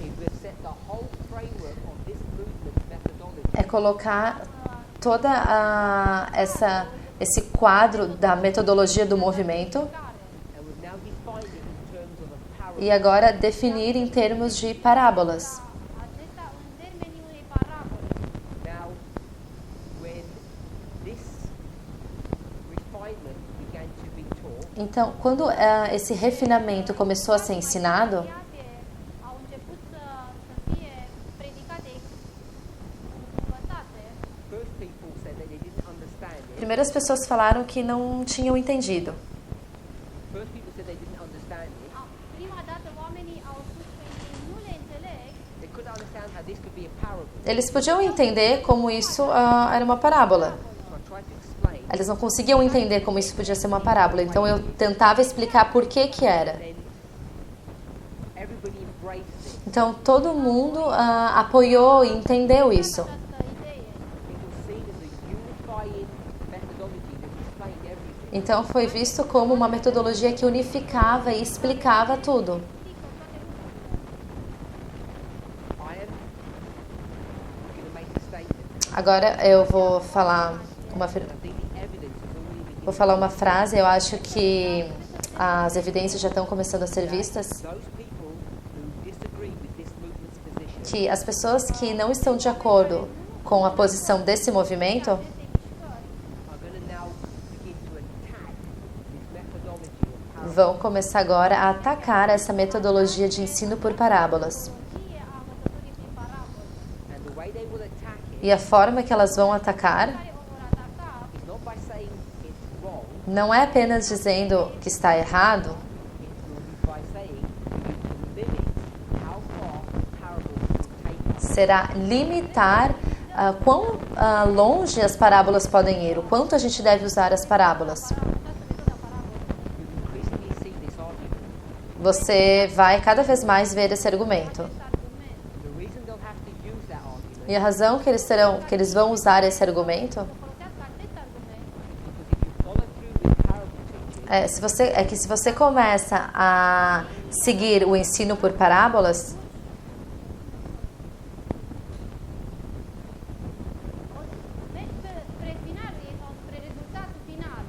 is we've set the whole framework of this movement's methodology é colocar toda esse quadro da metodologia do movimento and we've now defined it in terms of a parable. E agora definir em termos de parábolas. acesta în termenii unei parabole. Now, when this refinement began to be taught, Então, quando esse refinamento começou a ser ensinado, Au început să fie predicate, învățate. first people said that they didn't understand it. primeiro as pessoas falaram que não tinham entendido. First people said they didn't understand it. Prima dată oamenii au spus că ei nu le înțeleg, They couldn't understand how this could be a parable. Eles podiam entender como isso era uma parábola. So I tried to explain. Eles não conseguiam entender como isso podia ser uma parábola. Então eu tentava explicar por que era. Then everybody embraced it. Então todo mundo apoiou e entendeu isso. această idee. It was seen as a unifying methodology that explained everything. Então foi visto como uma metodologia que unificava e explicava tudo. I am going to make a statement. Agora eu vou falar And I think the evidence is already beginning. vou falar uma frase. Eu acho que as evidências já estão começando a ser vistas. Those people who disagree with this movement's position Que as pessoas que não estão de acordo com a posição desse movimento are going to now begin to attack this methodology of parable. vão começar agora a atacar essa metodologia de ensino por parábolas. Metodologie a învățăturii prin parabole. And the way they will attack it E a forma que elas vão atacar Care o vor ataca is not by saying it's wrong, não é apenas dizendo que está errado, it will be by saying you can limit how far parables will take us. será limitar quão longe as parábolas podem ir, o quanto a gente deve usar as parábolas. această metoda parabolei. You increasingly see this argument. Você vai cada vez mais ver esse argumento. Acest argument. The reason they'll have to use that argument E a razão que eles vão usar esse argumento Să folosească acest argument, because if you follow through with parable teaching, é que se você começa a seguir o ensino por parábolas, spre finalul sau spre rezultatul final.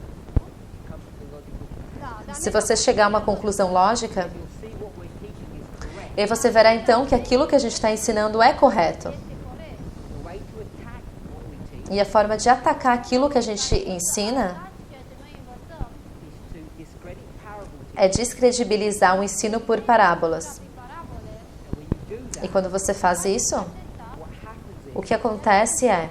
come to the logical conclusion. Da, dar se você chegar a uma conclusão lógica, You'll see what we're teaching is correct. e aí você verá então que aquilo que a gente está ensinando é correto. este corect. The way to attack what we teach E a forma de atacar aquilo que a gente ensina Ceea ce noi învățăm is to discredit parable teaching. é descredibilizar o ensino por parábolas. prin parabole, And when you do that, E quando você faz isso, what happens o is que acontece é,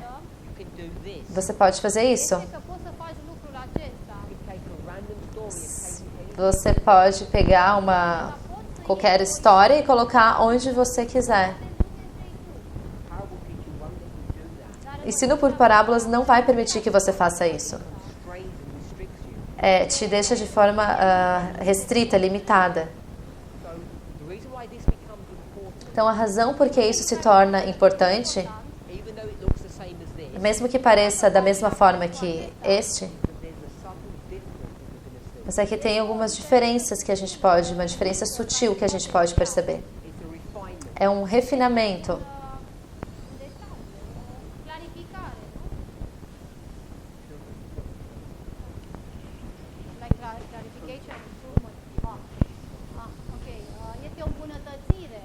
you can do this. você pode fazer isso. este că poți să faci lucrul acesta. You can take a random story and paste it anywhere. Você pode pegar qualquer história e colocar onde você quiser. Parable teaching won't let you do that. Ensino por parábolas não vai permitir que você faça isso. Constrains and restricts you. Te deixa de forma restrita, limitada. So the reason why this becomes important, Então, a razão por que isso se torna importante, even though it looks the same as this, mesmo que pareça da mesma forma que este, but there's a subtle difference that we're going to see. mas é que tem algumas diferenças que a gente pode, uma diferença sutil que a gente pode perceber. It's a refinement. É um refinamento. Clarificare. Clarification. Ok. Este o îmbunătățire.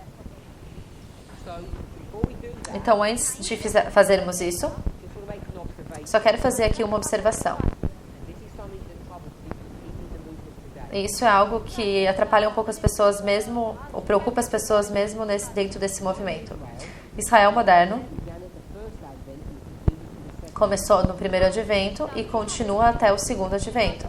So before we do that, Então, antes de fazermos isso, just want to make an observation. só quero fazer aqui uma observação. And this is something that troubles people in the movement today. Isso é algo que atrapalha um pouco as pessoas mesmo, ou preocupa as pessoas mesmo dentro desse movimento. Israel moderno Began at the first advent and continued to the second. começou no primeiro advento e continua até o segundo advento.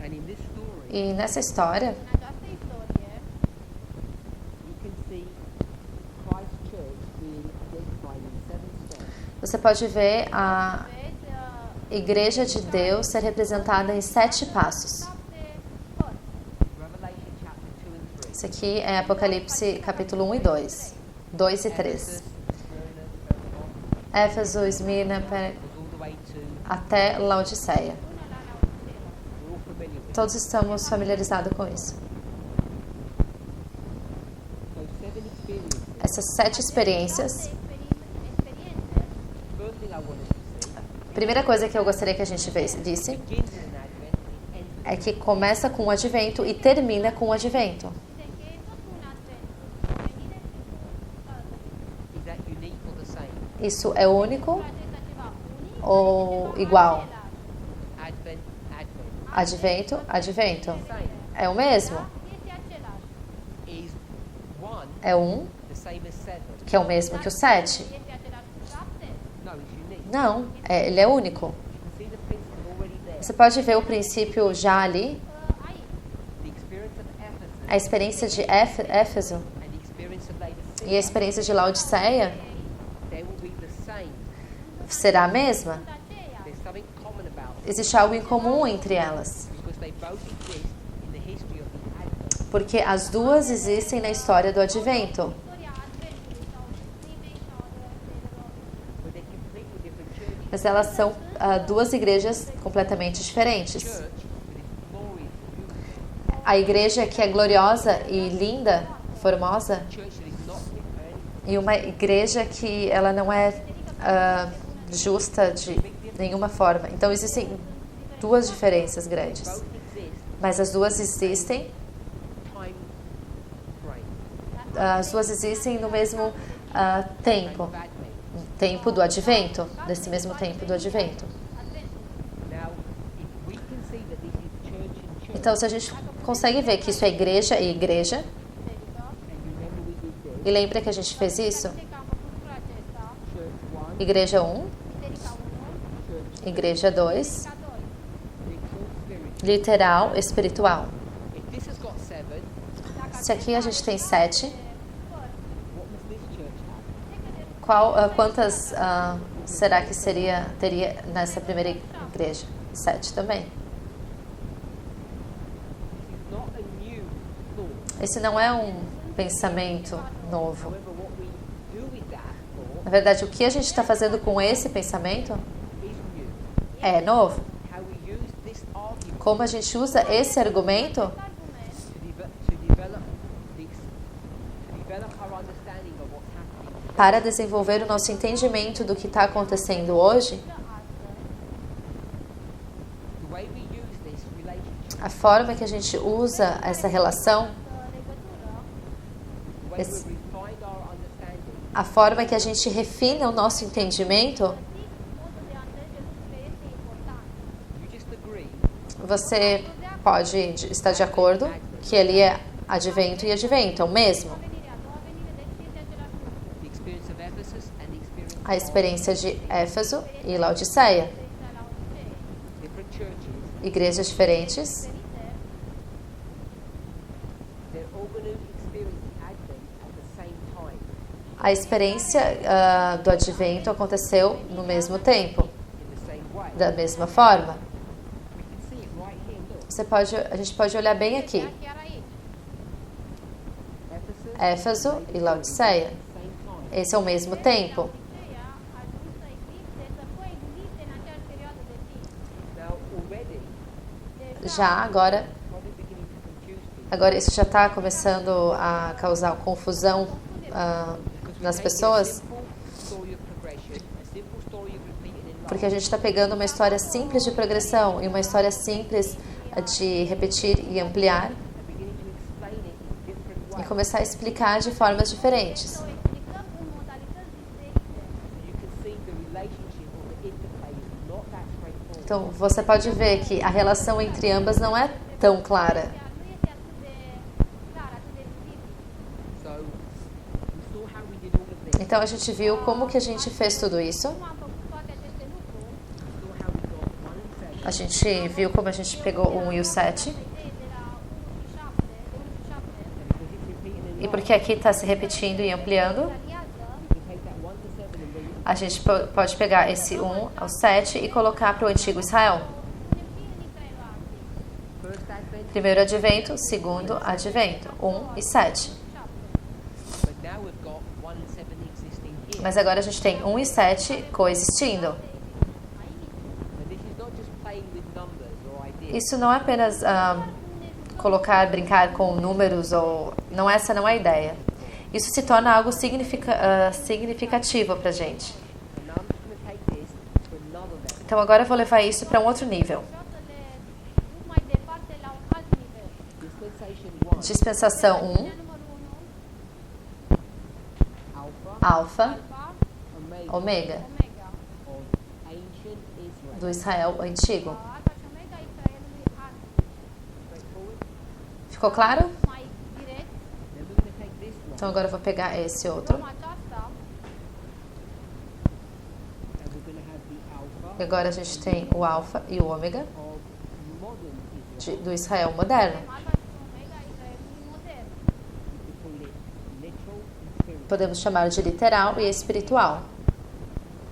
And in this story, E nessa história, În această istorie, you can see Christ Church being identified in 7 steps. você pode ver a vezi Igreja de Deus ser representada em 7 passos. 7 părți. Revelation chapter 2 and 3. Isso aqui é Apocalipse capítulo 1 e 2. 2 e 3. Ephesus, Smyrna, Pergamon, Éfeso, Esmirna, goes all the way to, até Laodiceia. Până la Laodicea. we're all familiar with it. Todos estamos familiarizados com isso. So 7 experiences Essas 7 experiências Experiențe thing I wanted to see Primeira coisa que eu gostaria que a gente visse begins in Advent and ends é que começa com o advento e termina com o advento. Dice che sotto un avvento, venire is that unique or the same? Isso é único la gente faceva unito ou igual? Advent, Advent. Advento, advento. Same. É o mesmo. este același. Is one É um the same as seven? que é o mesmo que o 7. Este același cu 7. No, it's unique. Não, ele é único. You can see the principle already there. Você pode ver o princípio já ali. Aici. The experience of Ephesus A experiência de Éfeso and the experience of Laodicea, e a experiência de Laodiceia they will be the same. será a mesma. Aceea. There's something common about them Existe algo em comum entre elas, because they both exist in the history of the Advent. porque as duas existem na história do advento, Istoria adventului sau primei sau de But they're completely different churches. mas elas são duas igrejas completamente diferentes. Church with its glorious, beautiful. A igreja que é gloriosa e linda, formosa, Church that is not different. e uma igreja que ela não é justa de nenhuma forma. Então existem duas diferenças grandes, Both exist mas as duas existem. time frame. As duas existem no mesmo tempo, Of Advent. tempo do advento, desse mesmo tempo do advento. Now, if we can see that this is church and church, Então, se a gente consegue ver que isso é igreja e igreja, and you remember we did this, e lembra que a gente fez isso? Biserica am făcut lucrul acesta. church 1, Igreja 1, Biserica 1, church igreja 2, Biserica 2. literal, spiritual. literal, espiritual. If this has got 7, Se aqui a gente tem 7, what must this church have? quantas será que teria nessa primeira igreja? 7 também. This is not a new thought. Esse não é um pensamento novo. However, what we do with that thought Na verdade, o que a gente está fazendo com esse pensamento is new. é novo. How we use this argument Como a gente usa esse argumento to develop our understanding of what's happening. para desenvolver o nosso entendimento do que está acontecendo hoje, The way we use this relationship, a forma que a gente usa essa relação, the way Esse- we refined our understanding, a forma que a gente refina o nosso entendimento, modul de a înțelege lucrurile este important. you just agree você pode estar de acordo que ali é advento e advento, é o mesmo. Venirea, a doua venire, deci este același lucru. the experience of Ephesus and the experience A experiência de Éfeso e Laodiceia, Experiența la Odisee. of different churches. igrejas diferentes, Diferite. They're all going to experience the Advent at the same time, a experiência do advento aconteceu no mesmo tempo, in the same way. da mesma forma. We can see it right here. Look, A gente pode olhar bem aqui, Chiar aici. Ephesus, Éfeso e Laodiceia. same time. Esse é o mesmo tempo. Laodicea a ajuns să existe, să coexiste în aceeași perioadă de timp. Now, already, Já agora, probably beginning to confuse people. agora isso já está começando a causar confusão nas pessoas, Simple story of progression, a simple story of repeating in porque a life. gente está pegando uma história simples de progressão e uma história simples de repetir e ampliar And beginning to explain it in different e ways. começar a explicar de formas diferentes. Să o explicăm în modalități diferite. So you can see the relationship or the interplay is not that straightforward. Então, você pode ver que a relação entre ambas não é tão clara. Nu este atât de clar, atât de limpid. So we saw how we did all of this. Então, a gente viu como que a gente fez tudo isso. Cum am făcut toate aceste lucruri, We saw how we got 1 and 7. A gente viu como a gente pegou o 1 e o 7. idee de la 1 și 7, de 1 și 7, And because it's repeating in E life, porque aqui está se repetindo e ampliando, variază, we can take that 1 to 7 and read it. a gente pode pegar esse 1 ao 7 e colocar para o antigo Israel. punem și în Israel. First Advent, Primeiro advento, segundo advento, 1 e 7. but now we've got 1 and 7 existing here. Mas agora a gente tem 1 e 7 coexistindo. And this is not just playing with numbers or ideas. Isso não é apenas brincar com números, ou não, essa não é a ideia. Isso se torna algo significativo para a gente. And now I'm just going to take this Então agora eu vou levar isso para um outro nível. Vreau să le duc mai departe la un alt nivel. Dispensation 1, Dispensação 1, Numărul 1, Alpha, Alfa, Alfa, Omega, Omega, Omega. of ancient Israel. do Israel antigo. Alfa și Omega Israelului antic. Straightforward. Ficou claro? Mai direct, Then we're going to take this one Então agora eu vou pegar esse outro. luăm aceasta and we're going to have the Alpha E agora a gente tem o Alfa e o Ômega of modern Israel. do Israel moderno. avem Alfa și Omega Israelului modern. We call it literal and spiritual. Podemos chamar de literal e espiritual.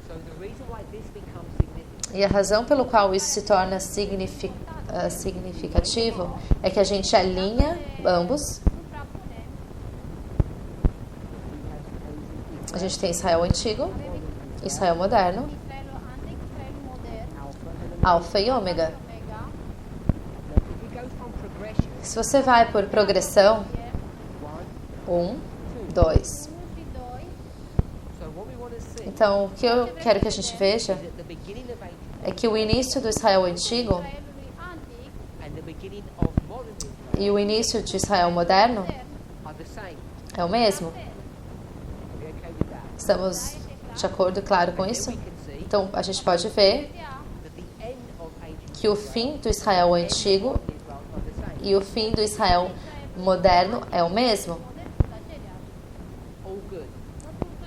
So the reason why this becomes significant E a razão pelo qual isso se torna significativo é que a gente alinha ambos. Suprapune, we have ancient A Israel, gente tem Israel antigo, avem Israel moderno, Israelul antic, Israelul modern, Alpha and Omega. Alfa e Ômega. Omega. Now, if we go from progression, Se você vai por progressão, E 1, 1, 2. 1 și 2. so what we want to see Então, o que eu quero que a gente veja is at the beginning of ancient é que o início do Israel antigo Israelului antic, and the beginning of modern Israel e o início de Israel moderno modern, are the same. é o mesmo. Are we okay with that? Estamos de acordo, claro, com isso? Then we can see Então, a gente pode ver vedea that the end of ancient que o fim do Israel antigo Israel are the same. e o fim do Israel moderno é o mesmo. modern sunt aceleași. All good.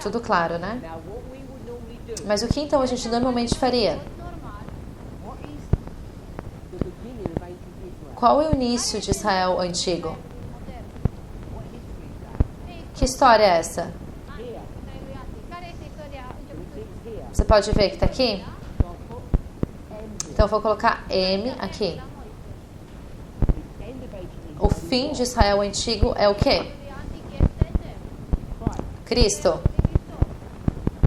Tudo claro, né? Now, what we would normally do, Mas o que então a gente normalmente faria? Normal, what is the beginning of ancient Israel? Qual é o início de Israel antigo? modern. What history is that? Que história é essa? Here. Israelului antic. Care este istoria începutului? It's here. Você pode ver que está aqui? So I'll put M here. Então eu vou colocar M aqui. La Moise. The end of ancient Israel O fim de Israel antigo é o quê? Israelului antic este ce? Christ. Cristo. Hristos.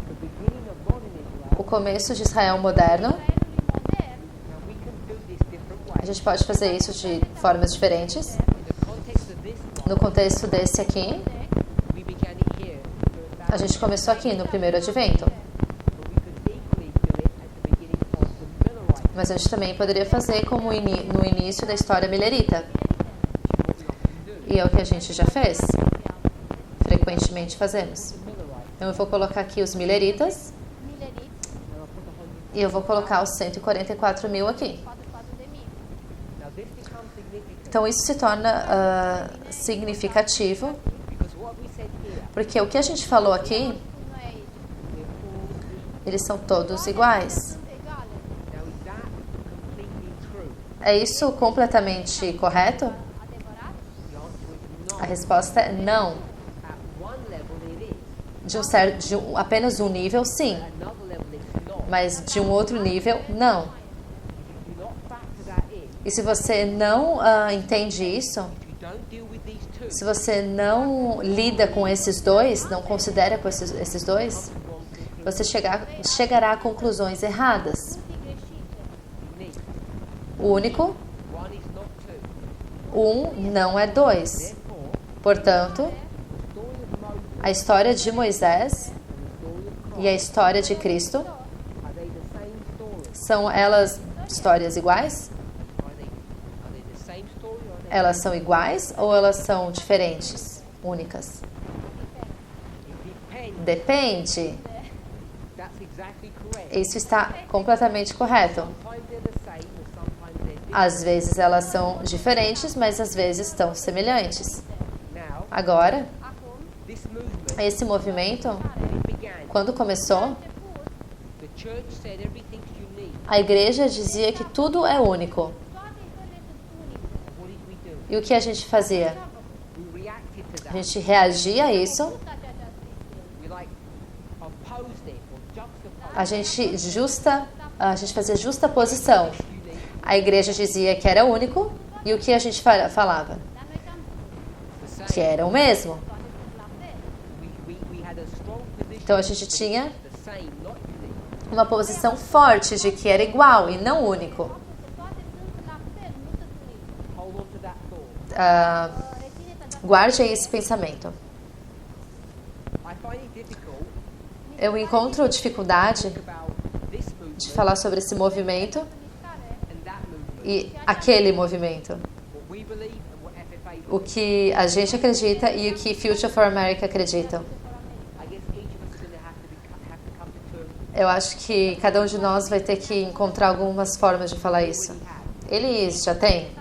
The beginning of modern Israel. O começo de Israel moderno. Israelului modern, Now, we can do this different A ways. gente pode fazer isso de formas diferentes. In the context of this one, No contexto desse aqui, we began it here. a gente começou aqui no primeiro advento. But we could equally do it at the beginning of the Millerite. Mas a gente também poderia fazer como no início da história milerita. What we often do. E é o que a gente já fez. Frequentemente fazemos. The Millerite. Então eu vou colocar aqui os mileritas mileriți, And I'll put the 100. e eu vou colocar os 144 mil aqui. 44.000. Now, this becomes significant Então isso se torna significativo, because what we said here, porque o que a gente falou aqui, Spun noi aici. they're all equal. eles são todos iguais. Sunt egale. Now, is that completely true? É isso completamente correto? Adevărat? The answer is A no. resposta é não. At one level, it is. Apenas um nível, sim. At another level, it's not. Mas de um outro nível, não. If you do not factor that in, E se você não entende isso, if you don't deal with these two, se você não lida com esses dois, não considera com esses dois, você chegará a conclusões erradas. Concluzii greșite. unique. O único, One is not two. não é dois. Therefore, Portanto, the story of Moses a história de Moisés and the story of Christ, e a história de Cristo, are they the same story? são elas histórias iguais? Are they the same story or are they Elas são iguais ou elas são diferentes, únicas? It depends. Depende. That's exactly correct. Isso está completamente correto. Sometimes they're the same and sometimes they're different. Às vezes elas são diferentes, mas às vezes estão semelhantes. Now, Agora, Acum, this movement, esse movimento, when it began, quando começou, început, the church said everything's unique. a igreja dizia que tudo é único. toate istoriile sunt unice. What did we do? E o que a gente fazia? We reacted to A that. gente reagia a isso, Justa această istorie. We like opposed it or juxtaposed a gente fazia justa posição. it. Unique. A igreja dizia que era único e o que a gente falava? Dar noi ce am spus? The Que same. era o mesmo. Toate sunt la fel. We had a strong position. Então a gente tinha The same, not unique. uma posição forte de que era igual e não único. Faptul că toate sunt la fel, nu sunt unice. Hold on to that thought. Rețineți această Guarde aí esse pensamento. I find it difficult Eu encontro dificuldade to talk about this movement de falar sobre esse movimento and that movement. e aquele movimento. What we believe and what FFA O que a gente acredita e o que Future for America acreditam. I guess each of us is going to have to come to terms Eu acho que cada um de nós vai ter que encontrar algumas formas de falar isso. with have. Eles já têm. It's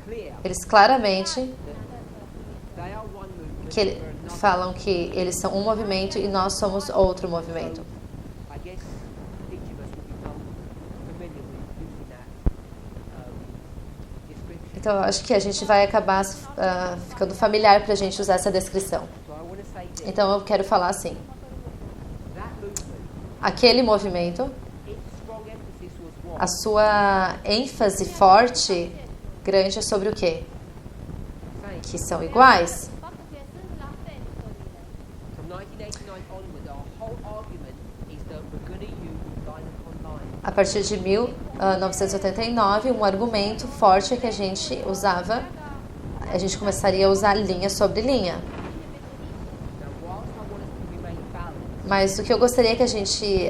clear Eles claramente they are one movement. que we're another. falam que eles são um movimento e nós somos outro movimento. I guess each of us will become familiar with using that description. Então eu acho que a gente vai acabar ficando familiar para a gente usar essa descrição. So I want to say this. Então eu quero falar assim: That movement, aquele movimento, its strong emphasis was what? a sua ênfase forte, grande é sobre o quê? Saying Que são iguais. Faptul că sunt la fel istorile. from 1989 onward, our whole argument is that we're going to use line upon line. A partir de 1989, um argumento forte é que a gente usava, a gente começaria a usar linha sobre linha. Now, whilst I want us to remain balanced, Mas o que eu gostaria que a gente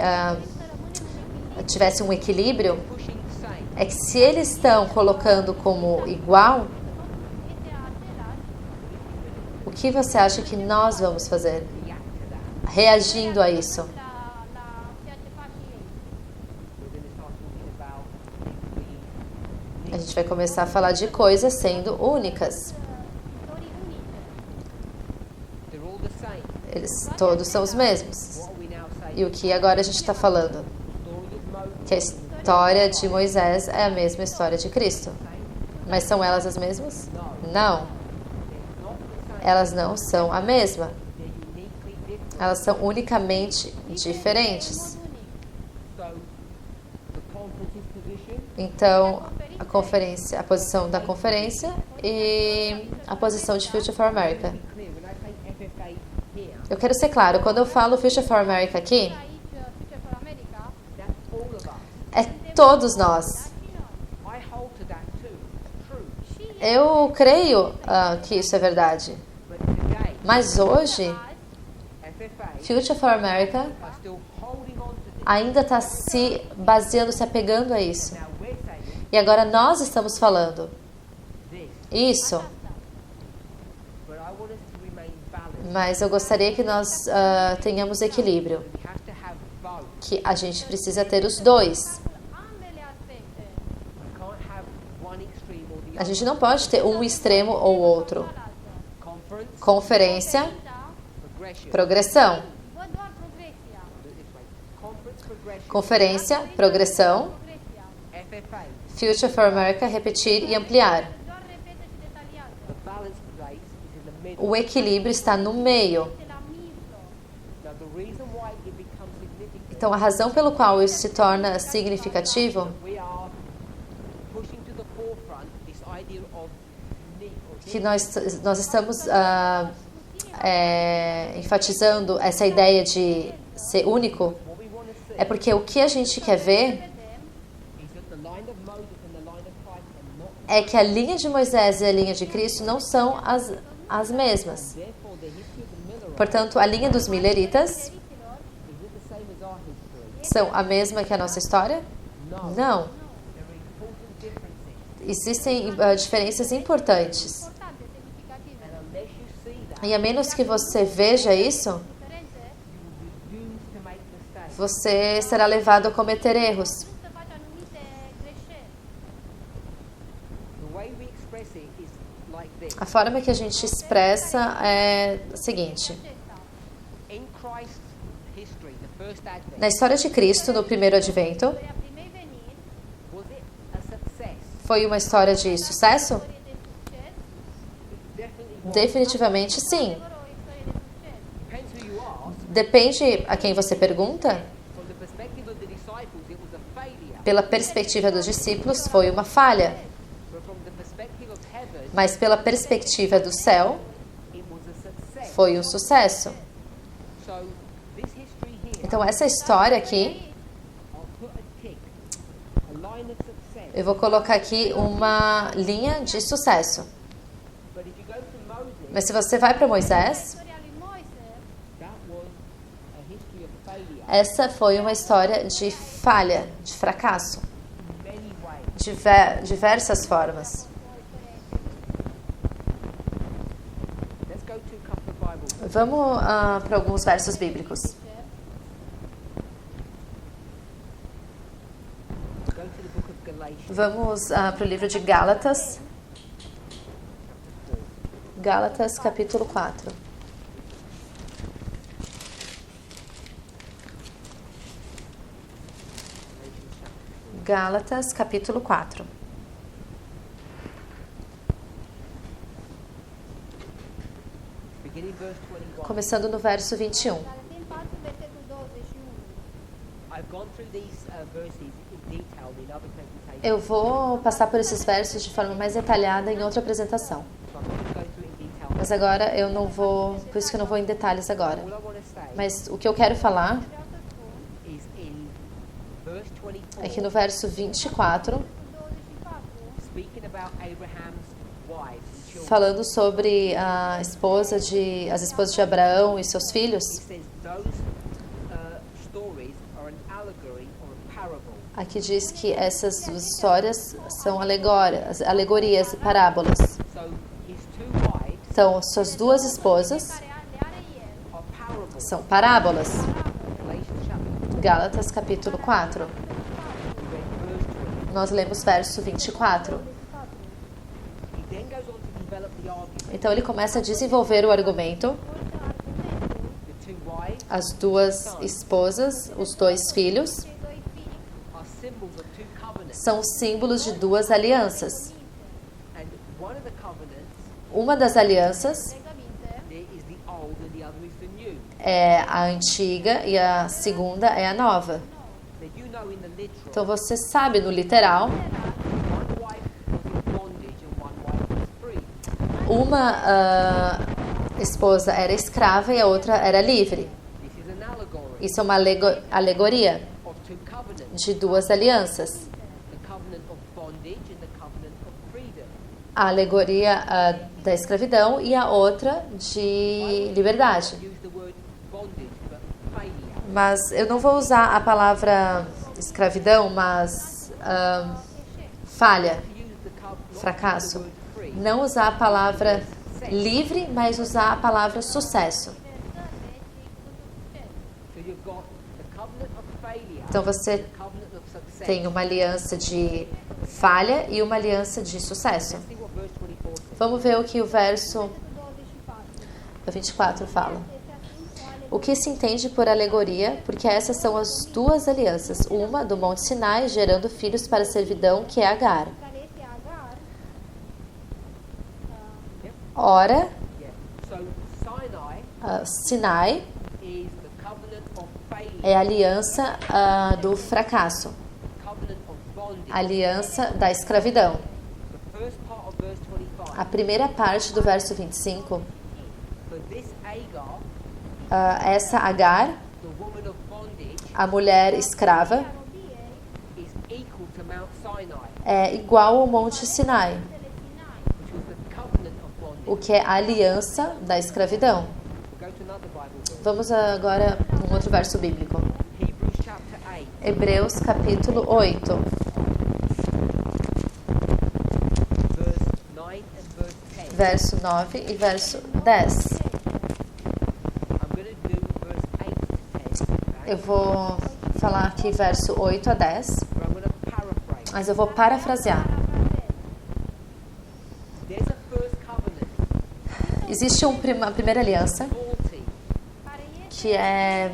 tivesse um equilíbrio pushing the same, é que se eles estão colocando como igual, Este același, o que você acha que nós vamos fazer react to that. reagindo a isso? la ceea ce fac și ei. We're going to start talking about things being A gente vai começar a falar de coisas sendo únicas. Istorii unice. they're all the same. Eles todos são os mesmos. What are we now saying? E o que agora a gente está falando? The story of Moses, Que a história de Moisés é a mesma história de Cristo. Mas são elas as mesmas? Não. they're not the same. Elas não são a mesma. They're uniquely different. Elas são unicamente diferentes. So, the conference's position Então, a posição da conferência e a posição de Future for America. is clear. When I say FFA here, Eu quero ser claro, quando eu falo Future for America aqui, Aici, Future for America, that's all of us. é todos nós. și noi. I hold to that too. It's true. Și Eu creio que isso é verdade. But today, Mas hoje, azi, FFA Future for America are still holding on to this. ainda está se baseando, se apegando a isso. Now we're saying E agora nós estamos falando this, isso, but I want us to remain balanced. mas eu gostaria que nós tenhamos equilíbrio, We have to have both. que a gente precisa ter os dois. ambele aspecte. We can't have one extreme or the A other. gente não pode ter um extremo ou outro. Conference, Conferência, Da, progression. progressão. văd doar progresia. Do it this way. Conference, progression. Conferência, progressão. Progresia. FFA, Future for America, repetir e ampliar. Doar repetă și detaliază. the balance place is in the middle. O equilíbrio está no meio. Este la mijloc. Now the reason why it becomes significant Então, a razão pelo qual isso se torna significativo we are pushing to the forefront this idea of unique or que nós estamos enfatizando essa ideia de ser único what we want to see é porque o que a gente quer ver Vedem is that the line of Moses and the line of Christ are not, é que a linha de Moisés e a linha de Cristo não são as mesmas. therefore the history of the Millerites Portanto, a linha dos Milleritas Milleriților, is it the same as our history? são a mesma que a nossa história? No. Não. There are important differences. Existem diferenças importantes. importante, semnificative. And unless you see that, E a menos que você veja isso, Diferențe, you will be doomed to make mistakes. você será levado a cometer erros. tu să faci anumite greșeli. The way we express it is like this. A forma que a gente expressa é a seguinte. Acesta. In Christ's history, the first advent, Na história de Cristo, no primeiro advento, Istoria primei veniri, was it a success? foi uma história de sucesso? istorie de succes, It definitely was. Definitivamente sim. adevăr o istorie de succes. Depends who you ask. Depende a quem você pergunta. From the perspective of the disciples, it was a failure. Pela perspectiva dos discípulos, foi uma falha. But from the perspective of heaven, Mas pela perspectiva do céu, it was a success. foi um sucesso. So this history here, Então, essa história aqui, I'll put a tick, a line of success. eu vou colocar aqui uma linha de sucesso. But if you go to Moses, Mas se você vai para Moisés, Istoria lui Moise that was a history of failure. essa foi uma história de falha, de fracasso, in many ways. diversas formas. Let's go to a couple of Bible. Vamos para alguns versos bíblicos. Go to the book of Galatians. Vamos para o livro de Gálatas. Gálatas, capítulo 4. Gálatas, capítulo 4. Beginning verse 21. Começando no verso 21. Galaten 4, versetul 21. I've gone through these verses in detail in other presentations. Eu vou passar por esses versos de forma mais detalhada em outra apresentação. So I'm not going to go through it in detail. Mas agora eu não vou, por isso que eu não vou em detalhes agora. All I want to say Mas o que eu quero falar Vreau să spun, is in verse 24, é que no verso 24, 24, speaking about Abraham's wives and children, falando sobre as esposas de Abraão e seus filhos, it says those stories are an allegory or a parable. aqui diz que essas histórias são alegorias e parábolas. So his two wives Então, suas duas esposas care le are el, are parables. são parábolas. Galatians chapter 4, Gálatas capítulo 4. we read verse 20. Nós lemos verso 24. He then goes on to develop the argument. Então ele começa a desenvolver o argumento. The two wives As duas esposas, os dois filhos, cei doi fii, are symbols of two covenants. são símbolos de duas alianças. And one of the covenants, Uma das alianças legăminte, there is the old and the other is the new. é a antiga e a segunda é a nova. Now you know in the literal, Então você sabe no literal, one wife was in bondage and one wife was free. uma esposa era escrava e a outra era livre. This is an allegory Isso é uma alegoria of two covenants, de duas alianças. the covenant of bondage and the covenant of freedom. A alegoria da escravidão e a outra de liberdade. Use the word bondage, but failure. Mas eu não vou usar a palavra escravidão, mas falha, To use the not fracasso. the word free. Não usar a palavra livre, mas usar a palavra sucesso. So you've got the covenant of failure, Então você the covenant of success. tem uma aliança de falha e uma aliança de sucesso. Let's see what verse 24 says. Vamos ver o que o verso versetul 24. 24 fala. Este assim o ale- O que se entende por alegoria, porque essas são as duas alianças, uma do Monte Sinai, gerando filhos para a servidão, que é Agar. care este Agar, Ora, Yeah. So Sinai Sinai is the covenant of failure, é a aliança do fracasso, covenant of bondage. a aliança da escravidão. The first part of verse 25. A primeira parte do verso 25, For this Agar, essa Agar, the woman of bondage, a mulher escrava, robiei, is equal to Mount Sinai, é igual ao Monte Sinai, Muntele Sinai, which was the covenant of bondage. o que é a aliança da escravidão. We'll go to another Bible verse. Vamos agora a um outro verso bíblico. Hebrews chapter 8, Hebreus capítulo 8, verse 9 and verse 10. verso 9 e verso 10. I'm going to do verse 8 to 10, okay? Eu vou falar aqui verso 8 a 10, But I'm going to paraphrase. mas eu vou parafrasear. There's a first covenant, Existe uma primeira aliança faulty, care este que é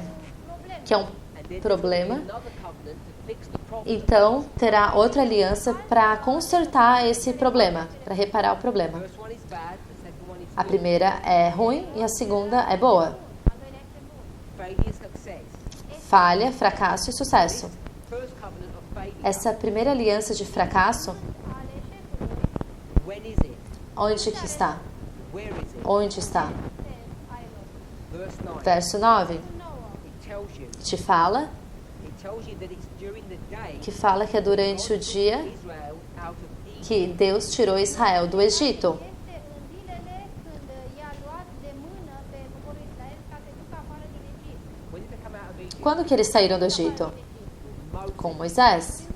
problem. um and then problema. there's another covenant to fix the problem. Então terá outra aliança para consertar esse problema, para reparar o problema. First one is bad, the second one is A good. primeira é ruim e a segunda é boa. Al doilea este bun. Failure and success. Falha, fracasso e sucesso. First covenant of failure. Essa primeira aliança de fracasso, Ale eșecului, When is it? onde que está? Where is it? Onde está? este ailor. Verse 9. Verso 9 Nouă. It tells you. te fala It tells you that it's during the day que fala que é durante o dia Israel out of Egypt. que Deus tirou Israel do Egito. Este în zilele când i-a luat de mână pe poporul Israel ca să ducă afară din Egipt. When did they come out of Egypt? Quando que eles saíram do Egito? Moses com Moisés.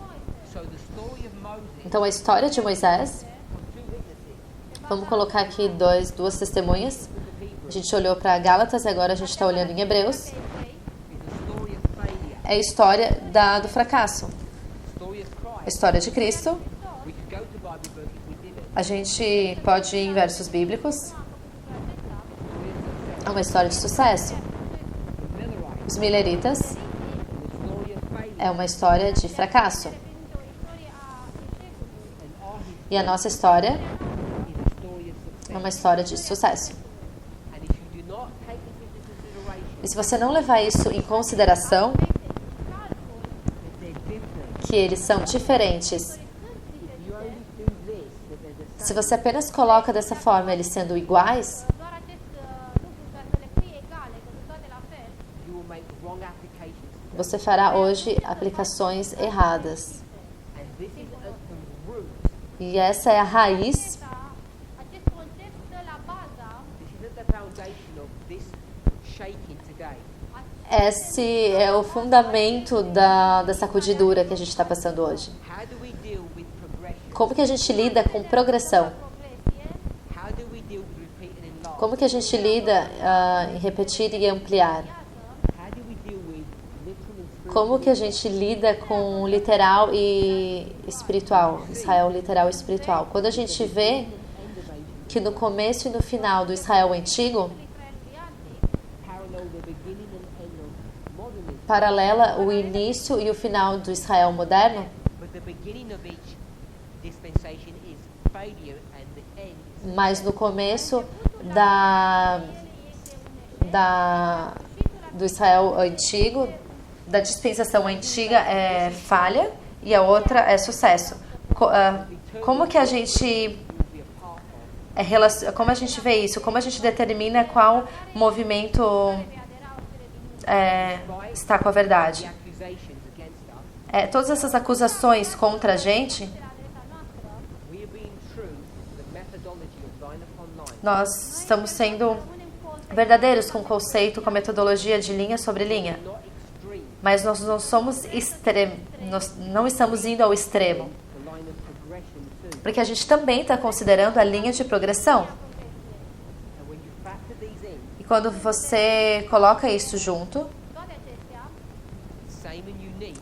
So the story of Moses Então, a história de Moisés, from two witnesses, vamos colocar aqui duas testemunhas. book of Hebrews, A gente olhou para Gálatas e agora a gente está olhando em Hebreus. is a story of failure, É a história do fracasso. story of A Christ. história de Cristo. We could go to Bible book if we did it. A gente pode ir em versos bíblicos. É uma história de sucesso. The Millerites, Os mileritas the story of failure, é uma história de fracasso. and our history E a nossa história is a story of success. é uma história de sucesso. And if you do not take this into consideration, E se você não levar isso em consideração, that they're different. que eles são diferentes, If you only do this, that they're the se same, você apenas coloca dessa forma eles sendo iguais, doar acest lucru ca să le fie egale, că sunt toate la fel. you will make wrong applications. você fará hoje aplicações erradas. And this is at the root. E essa é a raiz, Acest concept stă la baza This is at the foundation of this shaking today. esse é o fundamento da sacudidura que a gente está passando hoje. How do we deal with progression? Como que a gente lida com progressão? progresie. How do we deal with repeating and love? Como que a gente lida em repetir e ampliar? How do we deal with literal and spiritual? Como que a gente lida com literal e espiritual? Israel literal e espiritual. Quando a gente vê que no começo e no final do Israel antigo, Parallel the beginning and end of modernism, paralela o início e o final do Israel moderno, but the beginning of each dispensation is failure and the end is mas no começo do Israel antigo, da dispensação antiga é falha e a outra é sucesso. Como que a gente will be a part of. como a gente vê isso? Como a gente determina qual movimento está com a verdade? The accusations against us, Todas essas acusações contra a gente, we are being true to the methodology of line upon line. nós estamos sendo verdadeiros com o conceito, com a metodologia de linha sobre linha. Not extreme, Mas nós não somos nós não estamos indo ao extremo, the line of progression too. porque a gente também está considerando a linha de progressão. And when you factor these in, E quando você coloca isso junto, Toate acestea, same and unique,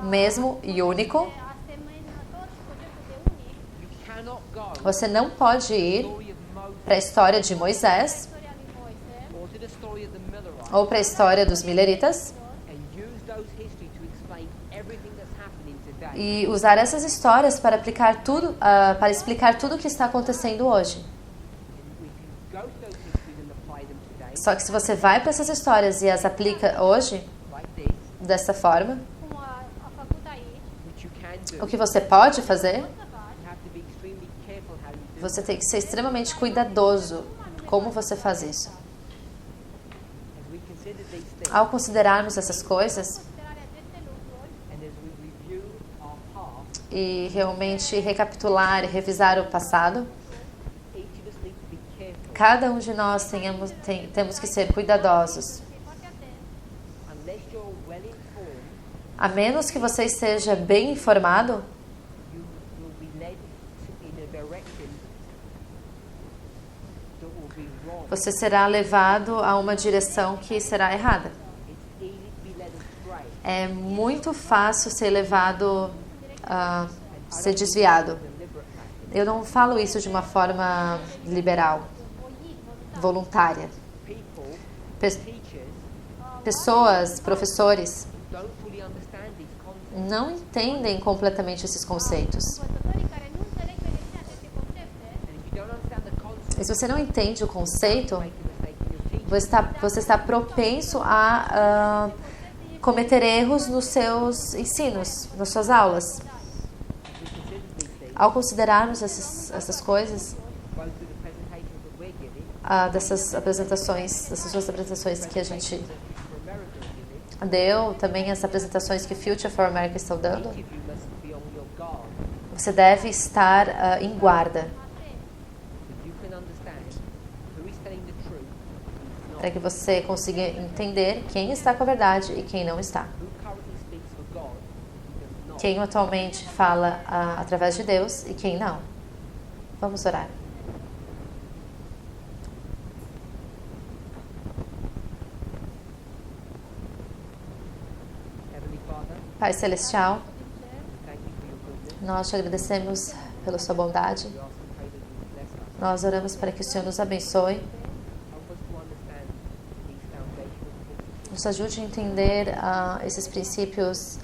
mesmo e único, asemănător și conceptul de unic, you cannot go você não pode ir story of Moses para a história de Moisés istoria lui Moise, or to the story of the Millerites ou para a história dos mileritas and use those history to explain everything that's happening today. e usar essas histórias para aplicar tudo, para explicar tudo o que está acontecendo hoje. And we can go to those histories and apply them today, Só que se você vai para essas histórias e as aplica hoje like this, dessa forma, cum a făcut aici, which you can do. o que você pode fazer, You have to be extremely careful how you do it. você tem que ser extremamente cuidadoso como você faz isso. As we consider these things Ao considerarmos essas coisas considerarea aceste lucruri, and as we review our past, e realmente recapitular e revisar o passado, each of us need to be careful. cada um de nós temos que ser cuidadosos. fii foarte atent. Unless you're well informed, A menos que você esteja bem informado, you will be led in a direction that will be wrong. você será levado a uma direção que será errada. It's easy to be led astray. É muito fácil ser levado a ser desviado. Deliberate fashion. Eu não falo isso de uma forma liberal, voluntária. People, Pe- teachers, pessoas, professores, don't fully understand these concepts. não entendem completamente esses conceitos. Învățătorii care nu înțeleg pe deplin aceste concepte, And if you don't understand the concept, E se você não entende o conceito, make a mistake in your teaching. você está propenso a cometer erros nos seus ensinos, nas suas aulas. We consider these things, Ao considerarmos essas coisas, both through the presentations that we're giving, dessas duas apresentações que a gente that for America is giving, deu, também as apresentações que Future for America estão dando, each of you must be on your guard você deve estar em guarda so you can understand who is telling the truth, who's para not, que você consiga entender quem está com a verdade e quem não está. who currently speaks for God, quem atualmente fala através de Deus e quem não. Vamos orar. Heavenly Father, Pai Celestial, thank you for your goodness. nós te agradecemos pela sua bondade. We ask and pray that you would bless us. Nós oramos para que o Senhor nos abençoe, Help us to understand these foundational principles. nos ajude a entender esses princípios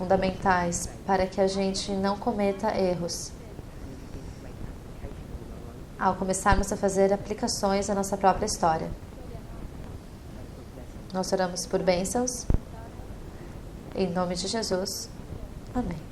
fundamentais para que a gente não cometa erros ao começarmos a fazer aplicações à nossa própria história. Nós oramos por bênçãos. Em nome de Jesus. Amém.